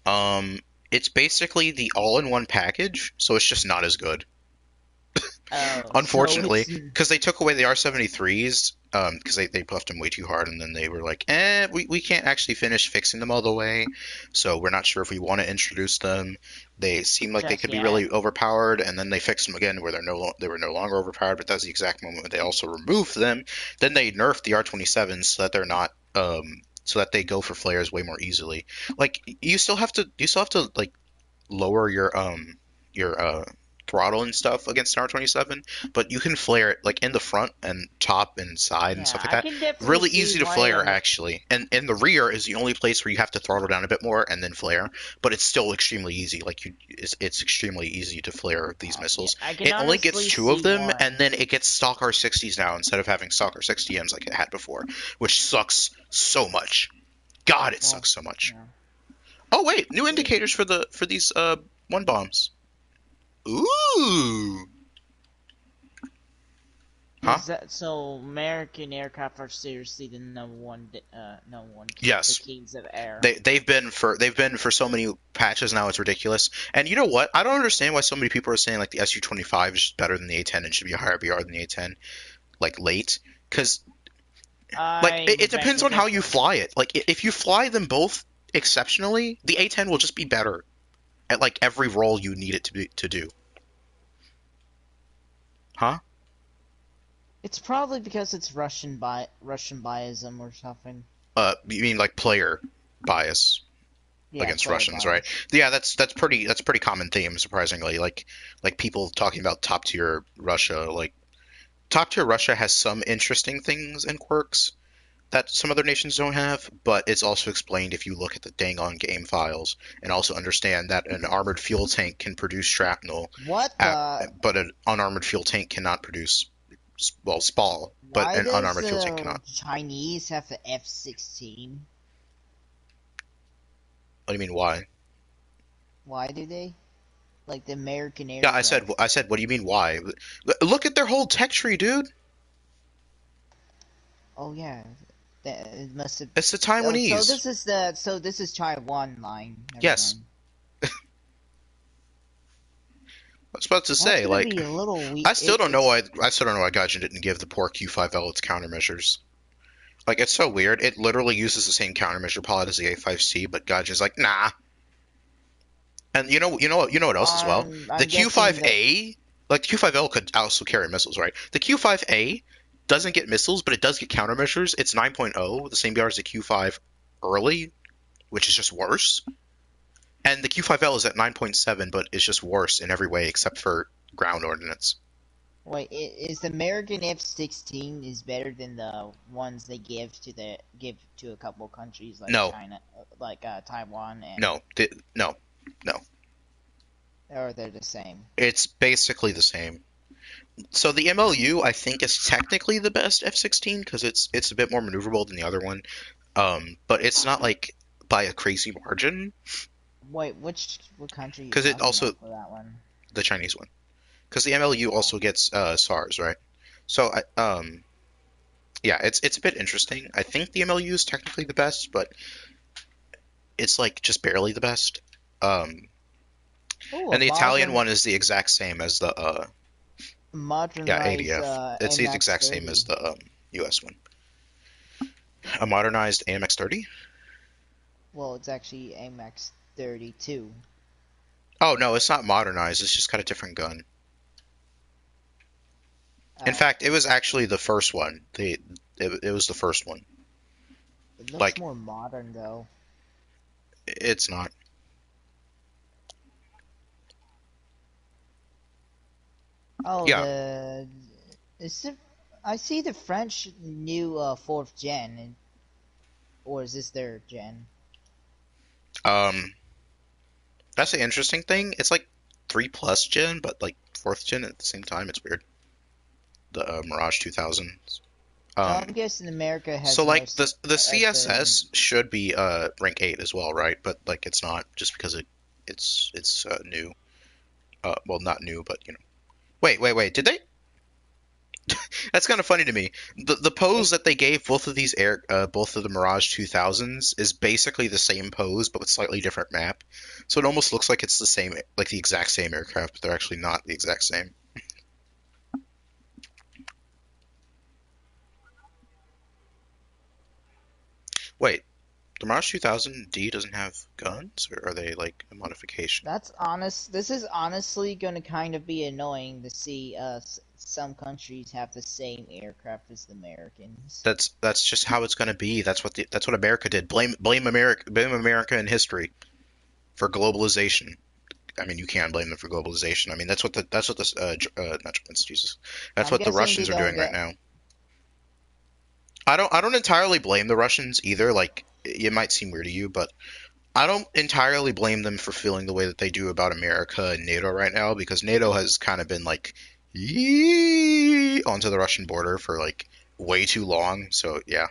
Um, it's basically the all-in-one package, so it's just not as good. Oh, so Unfortunately, it's because they took away the R73s, because they buffed them way too hard, and then they were like, we can't actually finish fixing them all the way, so we're not sure if we want to introduce them. They seem like they just could be yet. really overpowered, and then they fixed them again where they were no longer overpowered, but that's the exact moment when they also removed them. Then they nerfed the R27s so that they're not, so that they go for flares way more easily. Like you still have to like lower your throttle and stuff against an R27, but you can flare it like in the front and top and side and Yeah, stuff like I that. can definitely Really see easy to why flare actually, and in the rear is the only place where you have to throttle down a bit more and then flare, but it's still extremely easy. It's extremely easy to flare these yeah, missiles. I can It only gets honestly two see of them, and why. then it gets stock R60s now instead of having stock R60Ms like it had before, which sucks so much. God, it Well, sucks so much. yeah. Oh wait, new indicators for these one bombs. Ooh. Huh? Is that so? American aircraft are seriously the number one the Yes. kings of air. They've been for so many patches now it's ridiculous. And you know what? I don't understand why so many people are saying like the Su-25 is better than the A-10 and should be a higher BR than the A-10 like late cuz like I it beg depends to on how you differ. fly it. Like if you fly them both exceptionally, the A-10 will just be better at like every role you need it to do. Huh? It's probably because it's Russian biasm or something. You mean like player bias? Yeah, Against player Russians, right? bias. Yeah, that's pretty common theme, surprisingly. Like people talking about top tier Russia. Like top tier Russia has some interesting things and quirks that some other nations don't have, but it's also explained if you look at the dang on game files and also understand that an armored fuel tank can produce shrapnel, What at, the? but an unarmored fuel tank cannot produce well spall, but Why an does unarmored fuel tank the cannot. Chinese have the F-16? What do you mean why? Why do they? Like the American Yeah, I said aircraft. I said what do you mean why? Look at their whole tech tree, dude. Oh yeah, that it must have. It's the Oh, Taiwanese. so this is Taiwan line. Never Yes, mind. I was about to That's say, gonna like, be a little weak. I still don't know why. I still don't know why Gaijin didn't give the poor Q5L its countermeasures. Like, it's so weird. It literally uses the same countermeasure pod as the A5C, but Gaijin's like, nah. And you know what else as well? The I'm guessing that. Q5A, like the Q5L could also carry missiles, right? The Q5A doesn't get missiles, but it does get countermeasures. It's 9.0, the same BR as the Q5 early, which is just worse. And the Q5L is at 9.7, but it's just worse in every way except for ground ordnance. Wait, is the American F-16 is better than the ones they give to a couple countries like No, China, like Taiwan, and no, no, no. or they're the same? It's basically the same. So the MLU, I think, is technically the best F-16 because it's a bit more maneuverable than the other one. But it's not like by a crazy margin Wait, what country are you because it talking also about for that one? the Chinese one because the MLU Oh, also gets SARS, right? So yeah, it's a bit interesting. I think the MLU is technically the best, but it's like just barely the best. Um, oh, a and the Italian one is the exact same as the yeah, modernized ADF. It's the exact same as MX-30. the US one. A modernized AMX-30. Well, it's actually MX-32. Oh no, it's not modernized. It's just got a different gun. In Oh, fact, it was actually the first one. It was the first one. it looks Like more modern though. it's not. Oh, Yeah. the is it? I see the French new fourth gen, or is this their gen? Um, that's the interesting thing. It's like 3+ gen, but like fourth gen at the same time. It's weird. The Mirage 2000. So Um, I'm guessing America so has like most the of the. CSS should be rank 8 as well, right? But like it's not just because it's new. Well, not new, but you know. Wait. Did they? That's kind of funny to me. The pose It, that they gave both of the Mirage 2000s is basically the same pose, but with slightly different map. So it almost looks like it's the same, like the exact same aircraft, but they're actually not the exact same. Wait, the Mirage 2000D doesn't have guns, or are they like a modification? that's honest. This is honestly going to kind of be annoying to see some countries have the same aircraft as the Americans. That's just how it's going to be. That's what America did. Blame America in history for globalization. I mean, you can blame them for globalization. I mean, that's what not Germans, Jesus. That's I'm what the guessing they Russians are don't doing right get. now. I don't entirely blame the Russians either. Like it might seem weird to you, but I don't entirely blame them for feeling the way that they do about America and NATO right now because NATO has kind of been like yee onto the Russian border for like way too long. So yeah.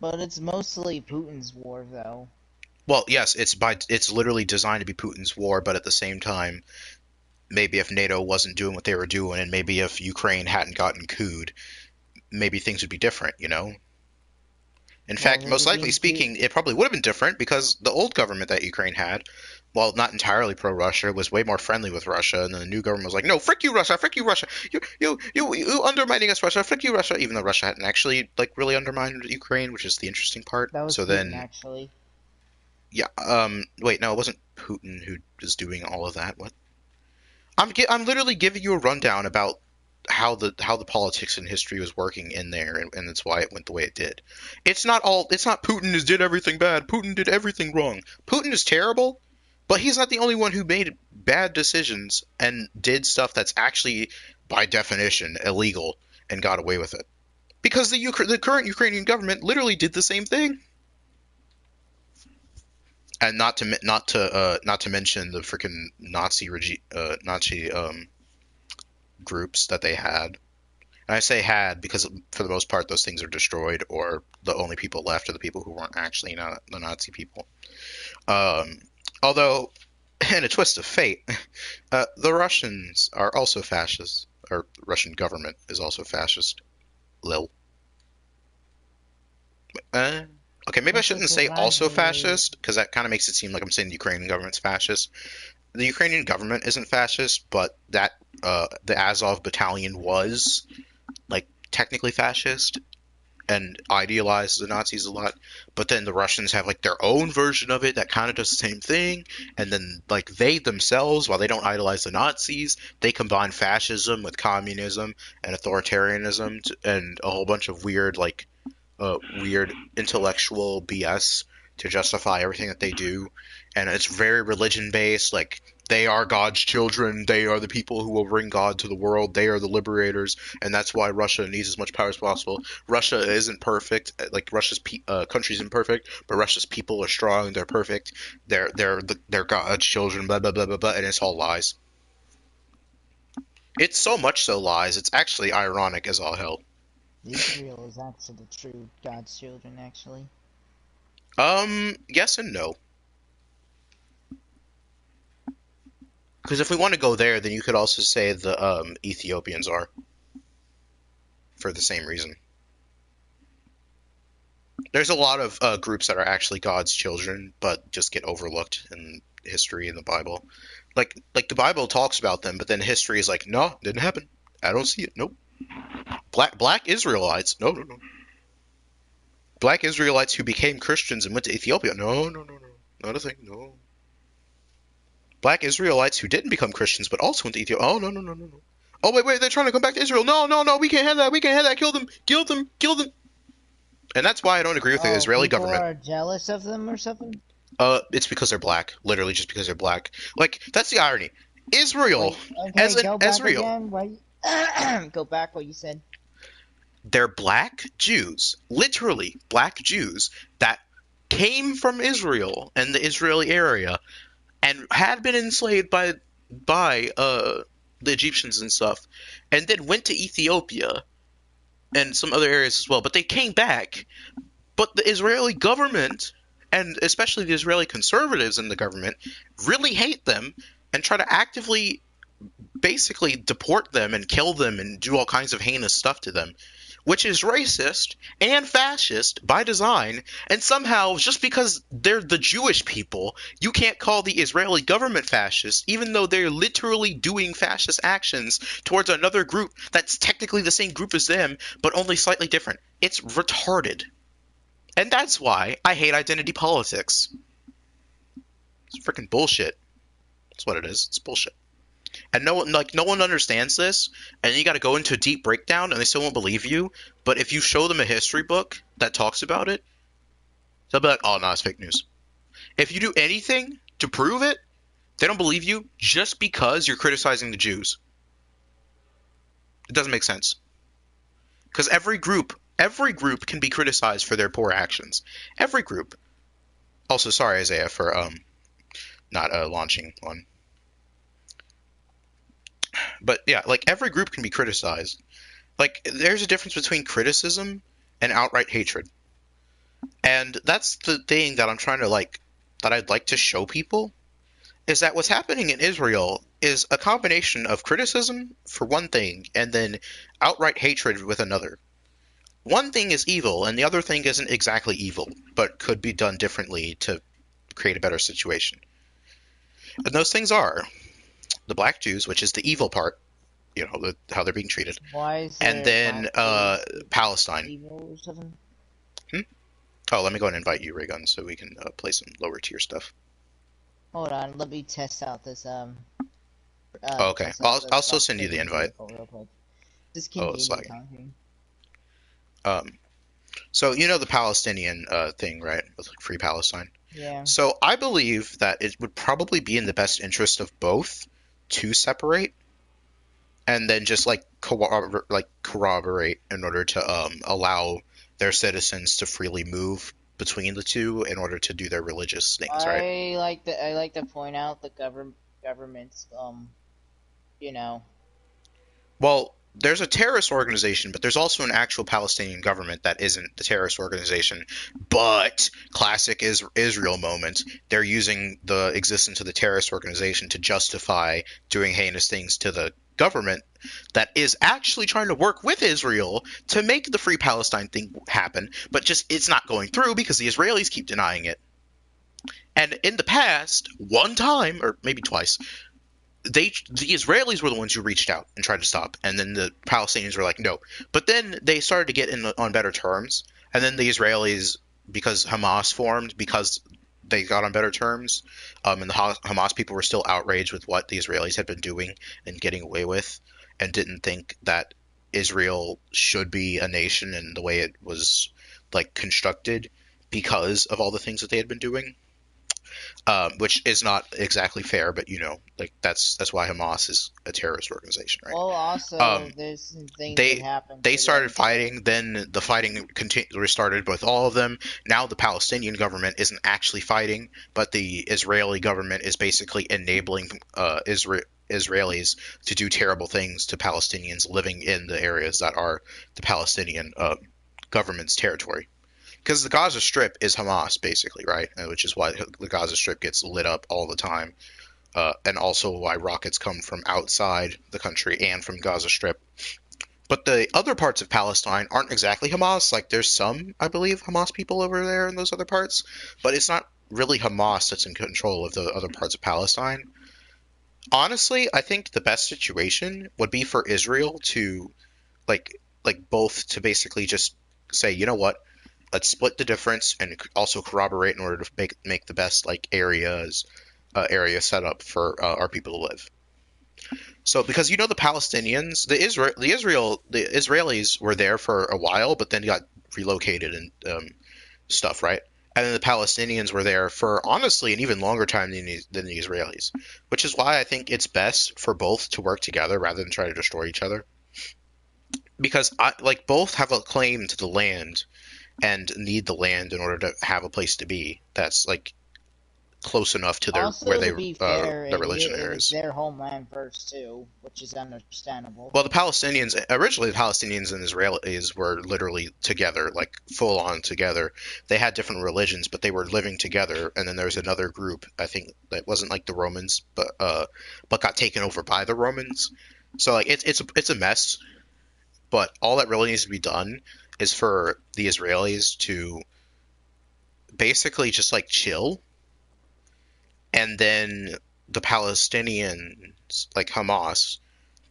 But it's mostly Putin's war, though. Well, yes, it's literally designed to be Putin's war, but at the same time, maybe if NATO wasn't doing what they were doing, and maybe if Ukraine hadn't gotten couped, maybe things would be different, you know? In Well, fact, they most were likely being too. speaking, it probably would have been different because the old government that Ukraine had, while not entirely pro-Russia, was way more friendly with Russia, and then the new government was like, "No, frick you, Russia! You undermining us, Russia! Frick you, Russia!" Even though Russia hadn't actually like really undermined Ukraine, which is the interesting part. That was So Putin, then, actually. yeah, wait, no, it wasn't Putin who was doing all of that. What? I'm literally giving you a rundown about how the politics and history was working in there, and that's why it went the way it did. It's not Putin did everything bad. Putin did everything wrong. Putin is terrible, but he's not the only one who made bad decisions and did stuff that's actually by definition illegal and got away with it. Because the current Ukrainian government literally did the same thing. And not to mention the freaking Nazi groups that they had. And I say had because for the most part those things are destroyed, or the only people left are the people who weren't actually not the Nazi people. Um, although, in a twist of fate, the Russians are also fascist, or Russian government is also fascist. Lil. Uh, okay, maybe I Looks like shouldn't it say reminds also me. fascist because that kind of makes it seem like I'm saying the Ukrainian government's fascist. The Ukrainian government isn't fascist, but the Azov battalion was like technically fascist and idealizes the Nazis a lot. But then the Russians have like their own version of it that kind of does the same thing. And then like they themselves, while they don't idolize the Nazis, they combine fascism with communism and authoritarianism and a whole bunch of weird intellectual BS to justify everything that they do. And it's very religion based. Like They are God's children. They are the people who will bring God to the world. They are the liberators, and that's why Russia needs as much power as possible. Russia isn't perfect. Like Russia's country isn't perfect, but Russia's people are strong. They're perfect. They're God's children. Blah blah blah blah blah. And it's all lies. It's so much so lies. It's actually ironic as all hell. Israel is actually the true God's children, actually. Yes and no. Because if we want to go there, then you could also say the Ethiopians are, for the same reason. There's a lot of groups that are actually God's children, but just get overlooked in history in the Bible. Like the Bible talks about them, but then history is like, no, didn't happen. I don't see it. Nope. Black Israelites. No, no, no. Black Israelites who became Christians and went to Ethiopia. No, no, no, no. Not a thing. No. Black Israelites who didn't become Christians but also went to Ethiopia. Oh, no, no, no, no, no. Oh, wait, they're trying to come back to Israel. No, no, no, we can't have that. We can't have that. Kill them. Kill them. Kill them. And that's why I don't agree with the Oh, Israeli people government. are jealous of them or something? It's because they're black. Literally just because they're black. Like, that's the irony. Israel, Wait, okay, go back Israel, again. Wait. Go back what you said. they're black Jews. Literally black Jews that came from Israel and the Israeli area and had been enslaved by the Egyptians and stuff, and then went to Ethiopia and some other areas as well. But they came back. But the Israeli government, and especially the Israeli conservatives in the government, really hate them and try to actively basically deport them and kill them and do all kinds of heinous stuff to them, which is racist and fascist by design. And somehow, just because they're the Jewish people, you can't call the Israeli government fascist, even though they're literally doing fascist actions towards another group that's technically the same group as them, but only slightly different. It's retarded. And that's why I hate identity politics. It's freaking bullshit. That's what it is. It's bullshit. And no one understands this, and you got to go into a deep breakdown, and they still won't believe you. But if you show them a history book that talks about it, they'll be like, "Oh no, it's fake news." If you do anything to prove it, they don't believe you just because you're criticizing the Jews. It doesn't make sense. Because every group can be criticized for their poor actions. Every group. Also, sorry Isaiah for not launching one. But yeah, like every group can be criticized. Like there's a difference between criticism and outright hatred. And that's the thing that I'm trying to that I'd like to show people is that what's happening in Israel is a combination of criticism for one thing and then outright hatred with another. One thing is evil and the other thing isn't exactly evil, but could be done differently to create a better situation. And those things are the black Jews, which is the evil part, how they're being treated, Why is and there then Palestine. evil or something? Oh, let me go ahead and invite you, Raygun, so we can play some lower tier stuff. Hold on, let me test out this Okay, test out I'll this still send you the invite. real quick. Just Oh, it's continue lagging. talking. So you know the Palestinian thing, right? With Free Palestine. Yeah. So I believe that it would probably be in the best interest of both to separate, and then just corroborate in order to allow their citizens to freely move between the two in order to do their religious things, right? I like to point out the government's you know. Well, there's a terrorist organization, but there's also an actual Palestinian government that isn't the terrorist organization. But classic Israel moment, they're using the existence of the terrorist organization to justify doing heinous things to the government that is actually trying to work with Israel to make the Free Palestine thing happen, but just it's not going through because the Israelis keep denying it. And in the past, one time or maybe twice, the Israelis were the ones who reached out and tried to stop, and then the Palestinians were like, no. But then they started to get on better terms, and then the Israelis, because Hamas formed, because they got on better terms, and the Hamas people were still outraged with what the Israelis had been doing and getting away with, and didn't think that Israel should be a nation in the way it was constructed because of all the things that they had been doing. which is not exactly fair, but like that's why Hamas is a terrorist organization, right? Well, also, Um, there's some things that they happen they to them started too. fighting, then the fighting restarted with all of them. Now the Palestinian government isn't actually fighting, but the Israeli government is basically enabling Israelis to do terrible things to Palestinians living in the areas that are the Palestinian government's territory. Because the Gaza Strip is Hamas, basically, right? Which is why the Gaza Strip gets lit up all the time, and also why rockets come from outside the country and from Gaza Strip. But the other parts of Palestine aren't exactly Hamas. Like, there's some, I believe, Hamas people over there in those other parts, but it's not really Hamas that's in control of the other parts of Palestine. Honestly, I think the best situation would be for Israel to like both to basically just say, you know what, let's split the difference and also corroborate in order to make the best like area set up for our people to live. So because the Palestinians, the Israelis were there for a while, but then got relocated and stuff, right? And then the Palestinians were there for honestly an even longer time than the Israelis, which is why I think it's best for both to work together rather than try to destroy each other. Because like both have a claim to the land and need the land in order to have a place to be that's like close enough to where Also, to be fair, their religion it was is. their homeland first too, which is understandable. Well, the Palestinians originally, the Palestinians and Israelis were literally together, like full on together. They had different religions, but they were living together. And then there was another group, I think that wasn't like the Romans, but got taken over by the Romans. So like it's a mess. But all that really needs to be done is for the Israelis to basically just like chill, and then the Palestinians, like Hamas,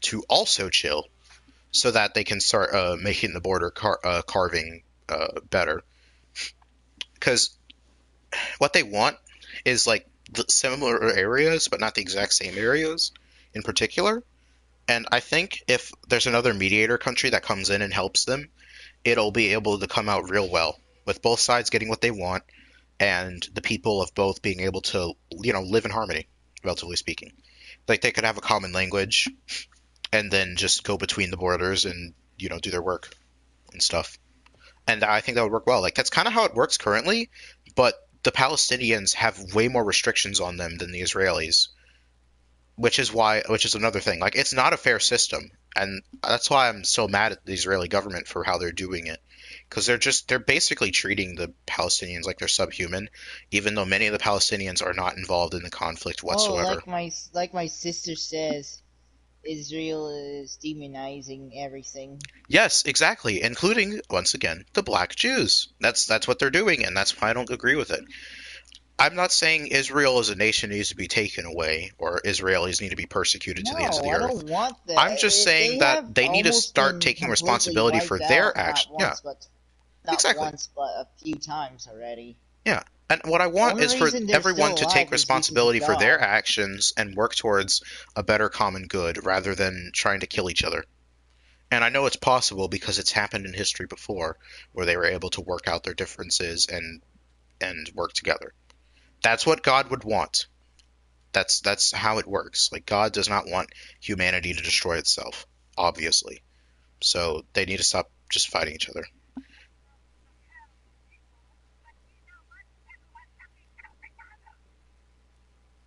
to also chill so that they can start making the border carving better. Because what they want is like the similar areas, but not the exact same areas in particular. And I think if there's another mediator country that comes in and helps them, it'll be able to come out real well with both sides getting what they want and the people of both being able to, live in harmony, relatively speaking. Like they could have a common language and then just go between the borders and, do their work and stuff. And I think that would work well. Like that's kind of how it works currently, but the Palestinians have way more restrictions on them than the Israelis, which is another thing. Like it's not a fair system, and that's why I'm so mad at the Israeli government for how they're doing it, because they're basically treating the Palestinians like they're subhuman, even though many of the Palestinians are not involved in the conflict Oh, whatsoever. like my sister says, Israel is demonizing everything. Yes, exactly, including once again the black Jews. That's what they're doing, and that's why I don't agree with it. I'm not saying Israel as a nation needs to be taken away or Israelis need to be persecuted to the ends of No, the I earth. don't want that. I'm just saying They that have they need to almost start been taking completely responsibility for wiped their out, action. Yeah, not exactly. once, but a few times already. Yeah. And what I The want only is for reason they're everyone still to take alive is because of responsibility for their God. actions and work towards a better common good rather than trying to kill each other. And I know it's possible because it's happened in history before where they were able to work out their differences and work together. That's what God would want. That's how it works. Like God does not want humanity to destroy itself, obviously. So they need to stop just fighting each other.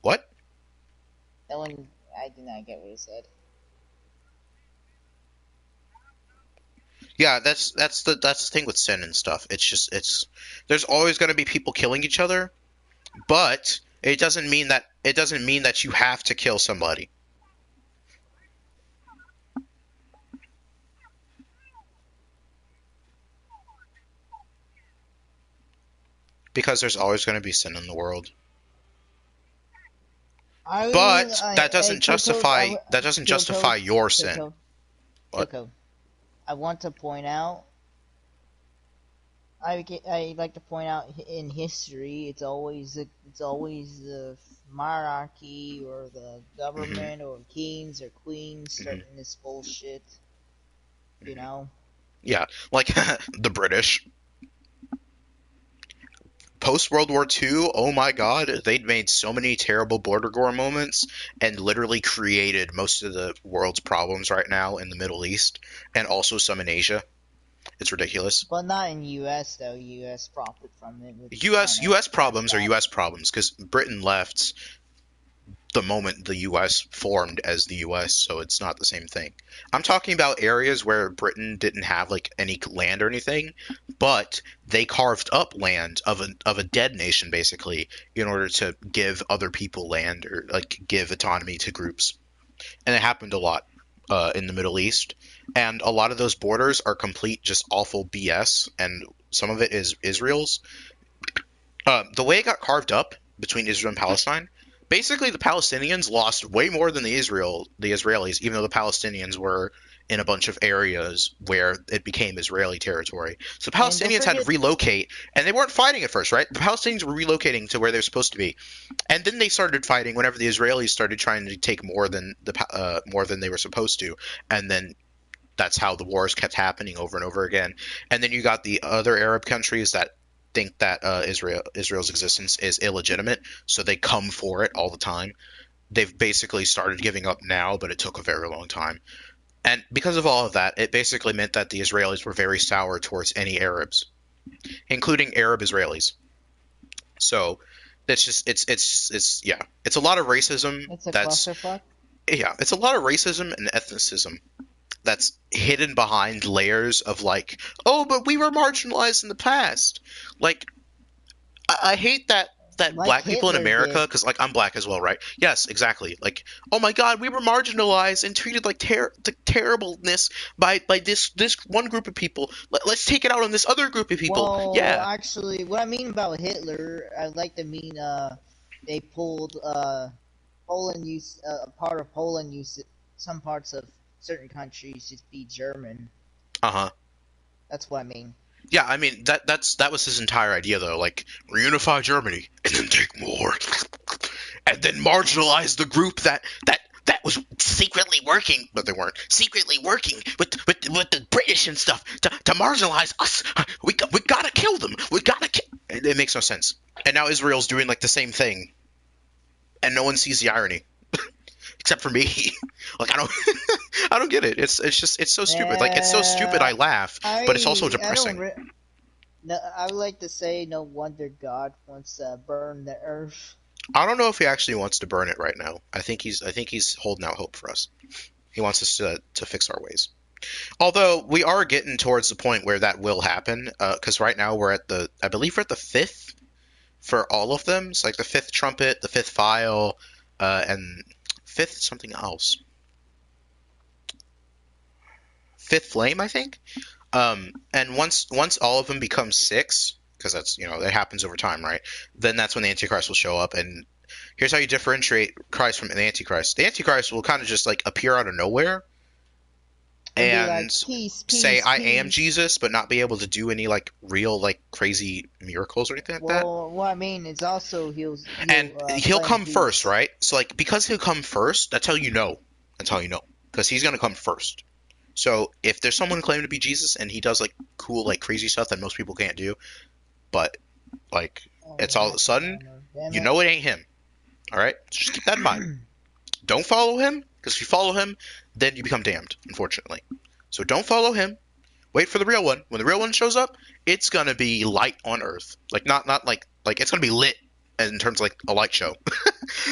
What? Ellen, I did not get what he said. Yeah, that's the thing with sin and stuff. It's there's always going to be people killing each other, but it doesn't mean that you have to kill somebody because there's always going to be sin in the world. But Coco, that doesn't Coco, justify your sin. Coco, What? Coco. I want to point out I like to point out in history, it's always the monarchy or the Hmm. government or kings or queens Hmm. starting this bullshit. You Hmm. know, Yeah, like the British. post World War II, oh my God, they'd made so many terrible border gore moments and literally created most of the world's problems right now in the Middle East and also some in Asia. It's ridiculous. But not in U.S. though. U.S. profit from it, which is U.S. kind of U.S. messed problems are up. U.S. problems because Britain left the moment the U.S. formed as the U.S., so it's not the same thing. I'm talking about areas where Britain didn't have like any land or anything, but they carved up land of a dead nation basically in order to give other people land or like give autonomy to groups, and it happened a lot in the Middle East, and a lot of those borders are complete just awful BS, and some of it is Israel's. The way it got carved up between Israel and Palestine, basically the Palestinians lost way more than the Israelis, even though the Palestinians were in a bunch of areas where it became Israeli territory. So the And don't Palestinians had to forget, relocate, and they weren't fighting at first, right? The Palestinians were relocating to where they were supposed to be, and then they started fighting whenever the Israelis started trying to take more than they were supposed to, and then that's how the wars kept happening over and over again. And then you got the other Arab countries that think that Israel's existence is illegitimate, so they come for it all the time. They've basically started giving up now, but it took a very long time. And because of all of that, it basically meant that the Israelis were very sour towards any Arabs, including Arab Israelis. So it's yeah, it's a lot of racism. it's a That's clusterfuck. yeah, it's a lot of racism and ethnicism that's hidden behind layers of like, oh, but we were marginalized in the past. Like, I hate that Like black people in Hitler America, did. because like I'm black as well, right? Yes, exactly. Like, oh my God, we were marginalized and treated like the terribleness by this one group of people. Let's take it out on this other group of people. Well, Yeah. actually, what I mean about Hitler, I like to mean they pulled Poland used a part of Poland used some parts of certain countries to be German. Uh-huh. That's what I mean. Yeah, I mean that was his entire idea though, like reunify Germany and then take more and then marginalize the group that was secretly working, but they weren't secretly working with the British and stuff to marginalize us. We gotta kill them. We gotta kill. It makes no sense. And now Israel's doing like the same thing, and no one sees the irony except for me. Like I don't I don't get it. It's just it's so stupid. Like it's so stupid I laugh, but it's also I don't. depressing. No, I would like to say no wonder God wants to burn the earth. I don't know if he actually wants to burn it right now. I think he's holding out hope for us. He wants us to fix our ways. Although we are getting towards the point where that will happen, because right now we're at I believe we're at the fifth for all of them. It's like the fifth trumpet, the fifth vial, and fifth something else. Fifth flame, I think. And once all of them become six, because that's it happens over time, right? Then that's when the Antichrist will show up, and here's how you differentiate Christ from the Antichrist. The Antichrist will kind of just like appear out of nowhere And be like, and peace, say peace, I am peace. Jesus, but not be able to do any like real like crazy miracles or anything like that. Well, what I mean is also And he'll he'll claim come first, peace. right? So like because he'll come first, that's how you know. That's how you know because he's gonna come first. So if there's someone claiming to be Jesus and he does like cool like crazy stuff that most people can't do, but like Oh, it's all of a that's a sudden bummer. Damn you it. know it ain't him. All right, so just keep that in mind. Don't follow him because if you follow him, then you become damned. Unfortunately, so don't follow him. Wait for the real one. When the real one shows up, it's gonna be light on earth. Like not like it's gonna be lit in terms of like a light show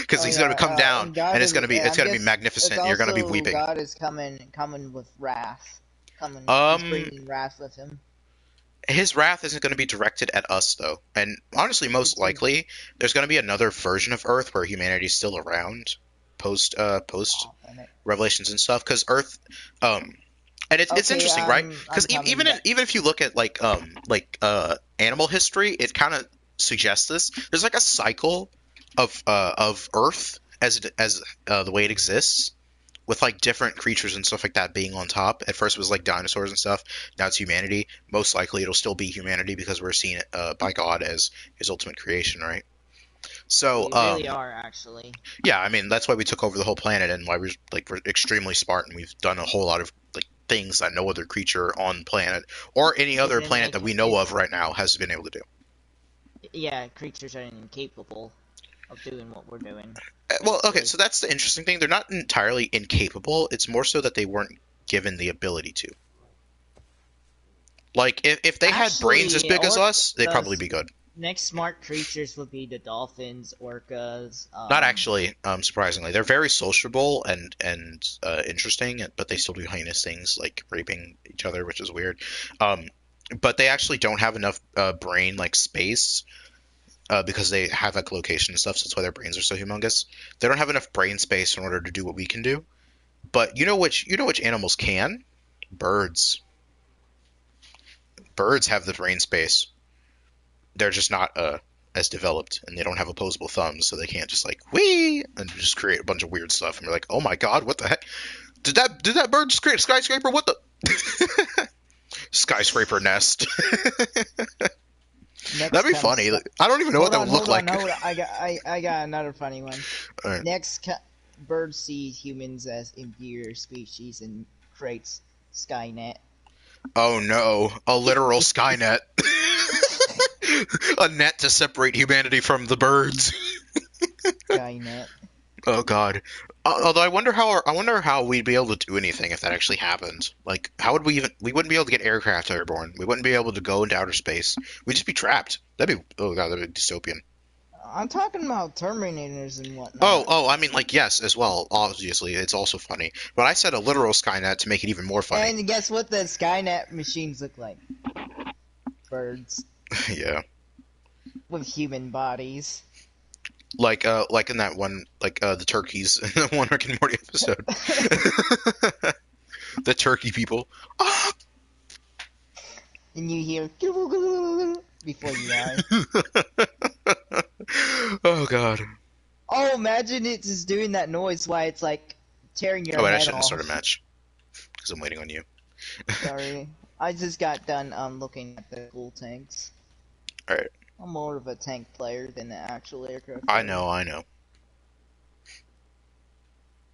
because Oh he's yeah, gonna come down and God and is. it's I'm gonna be guess it's magnificent and you're gonna be also weeping. God is coming with wrath. He's Um, bringing wrath with him. his wrath isn't going to be directed at us though, and honestly, most It's his. likely there's going to be another version of Earth where humanity's still around post Oh, damn it. Revelations and stuff because Earth um and it's Okay, interesting, right? I'm Because coming back. even if you look at animal history, it kind of suggests this. There's like a cycle of Earth as the way it exists, with like different creatures and stuff like that being on top. At first, it was like dinosaurs and stuff. Now it's humanity. Most likely, it'll still be humanity because we're seeing it by God as His ultimate creation, right? So, We really are actually. yeah, I mean that's why we took over the whole planet and why we're extremely smart and we've done a whole lot of like things that no other creature on the planet or any other Isn't planet it? that we know of right now has been able to do. yeah, creatures are incapable of doing what we're doing. Well, okay, Basically. so that's the interesting thing. They're not entirely incapable. It's more so that they weren't given the ability to. Like, if they had brains as Actually, big as us, they'd probably those be good. next smart creatures would be the dolphins, orcas. Not actually, surprisingly. They're very sociable and interesting, but they still do heinous things like raping each other, which is weird. Um, but they actually don't have enough brain like space because they have echolocation and stuff. So that's why their brains are so humongous. They don't have enough brain space in order to do what we can do. But you know which animals can? Birds. Birds have the brain space. They're just not as developed, and they don't have opposable thumbs, so they can't just like whee and just create a bunch of weird stuff. And we're like, oh my god, what the heck? Did that bird just create a skyscraper? What the skyscraper nest? That'd Next be comes. funny. I don't even know what Hold that on, would look hold on, like. hold on. I got another funny one. All right. Next, bird sees humans as inferior species and creates Skynet. Oh no, a literal Skynet. A net to separate humanity from the birds. Skynet. Oh god. Although I wonder how we'd be able to do anything if that actually happened. Like, how would we wouldn't be able to get aircraft airborne. We wouldn't be able to go into outer space. We'd just be trapped. Oh god, that'd be dystopian. I'm talking about Terminators and Oh, whatnot. oh, I mean, like, yes, as well. Obviously, it's also funny. But I said a literal Skynet to make it even more funny. And guess what the Skynet machines look like? Birds Yeah. with human bodies. Like in that one, the turkeys in the one Rick and Morty episode. The turkey people. Ah! And you hear before you die. Oh god. Oh, imagine it just doing that noise while it's like tearing your Oh wait, I head shouldn't off. start a match because I'm waiting on you. Sorry. I just got done looking at the cool tanks. All right. I'm more of a tank player than the actual aircraft I player. know.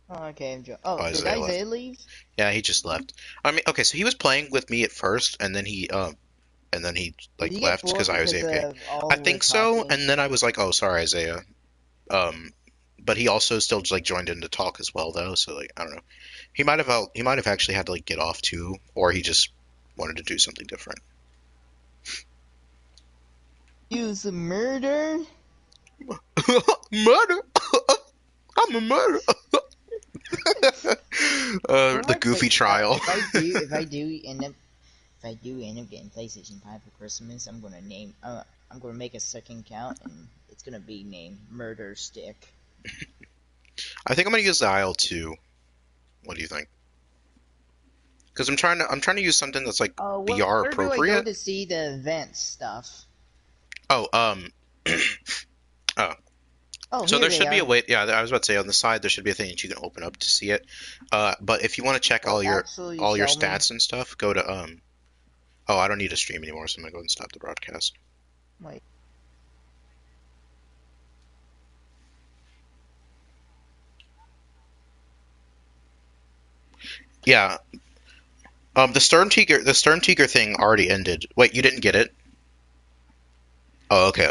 Oh, okay, enjoy. Oh, did Isaiah Isaiah leave? Yeah, he just left. I mean, okay, so he was playing with me at first, and then he Did he get left bored because I was because AFK. of all I the think so, talking? and then I was like, oh, sorry, Isaiah. But he also still like joined in to talk as well, though. So like, I don't know. He might have actually had to like get off too, or he just wanted to do something different. Use murder? Murder. I'm a murderer. The goofy trial. If I do end up getting PlayStation 5 for Christmas, I'm gonna make a second account and it's gonna be named Murder Stick. I think I'm gonna use the aisle too. What do you think? Because I'm trying to use something that's like VR Where do I go appropriate. to see the event stuff? Oh, oh. Oh, So here there they should be a are. way. Yeah, I was about to say on the side there should be a thing that you can open up to see it. But if you want to check all your Actually, stats and stuff, go to Oh, I don't need to stream anymore, so I'm gonna go ahead and stop the broadcast. Wait. Yeah. The Stern Tiger thing already ended. Wait, you didn't get it? Oh, okay.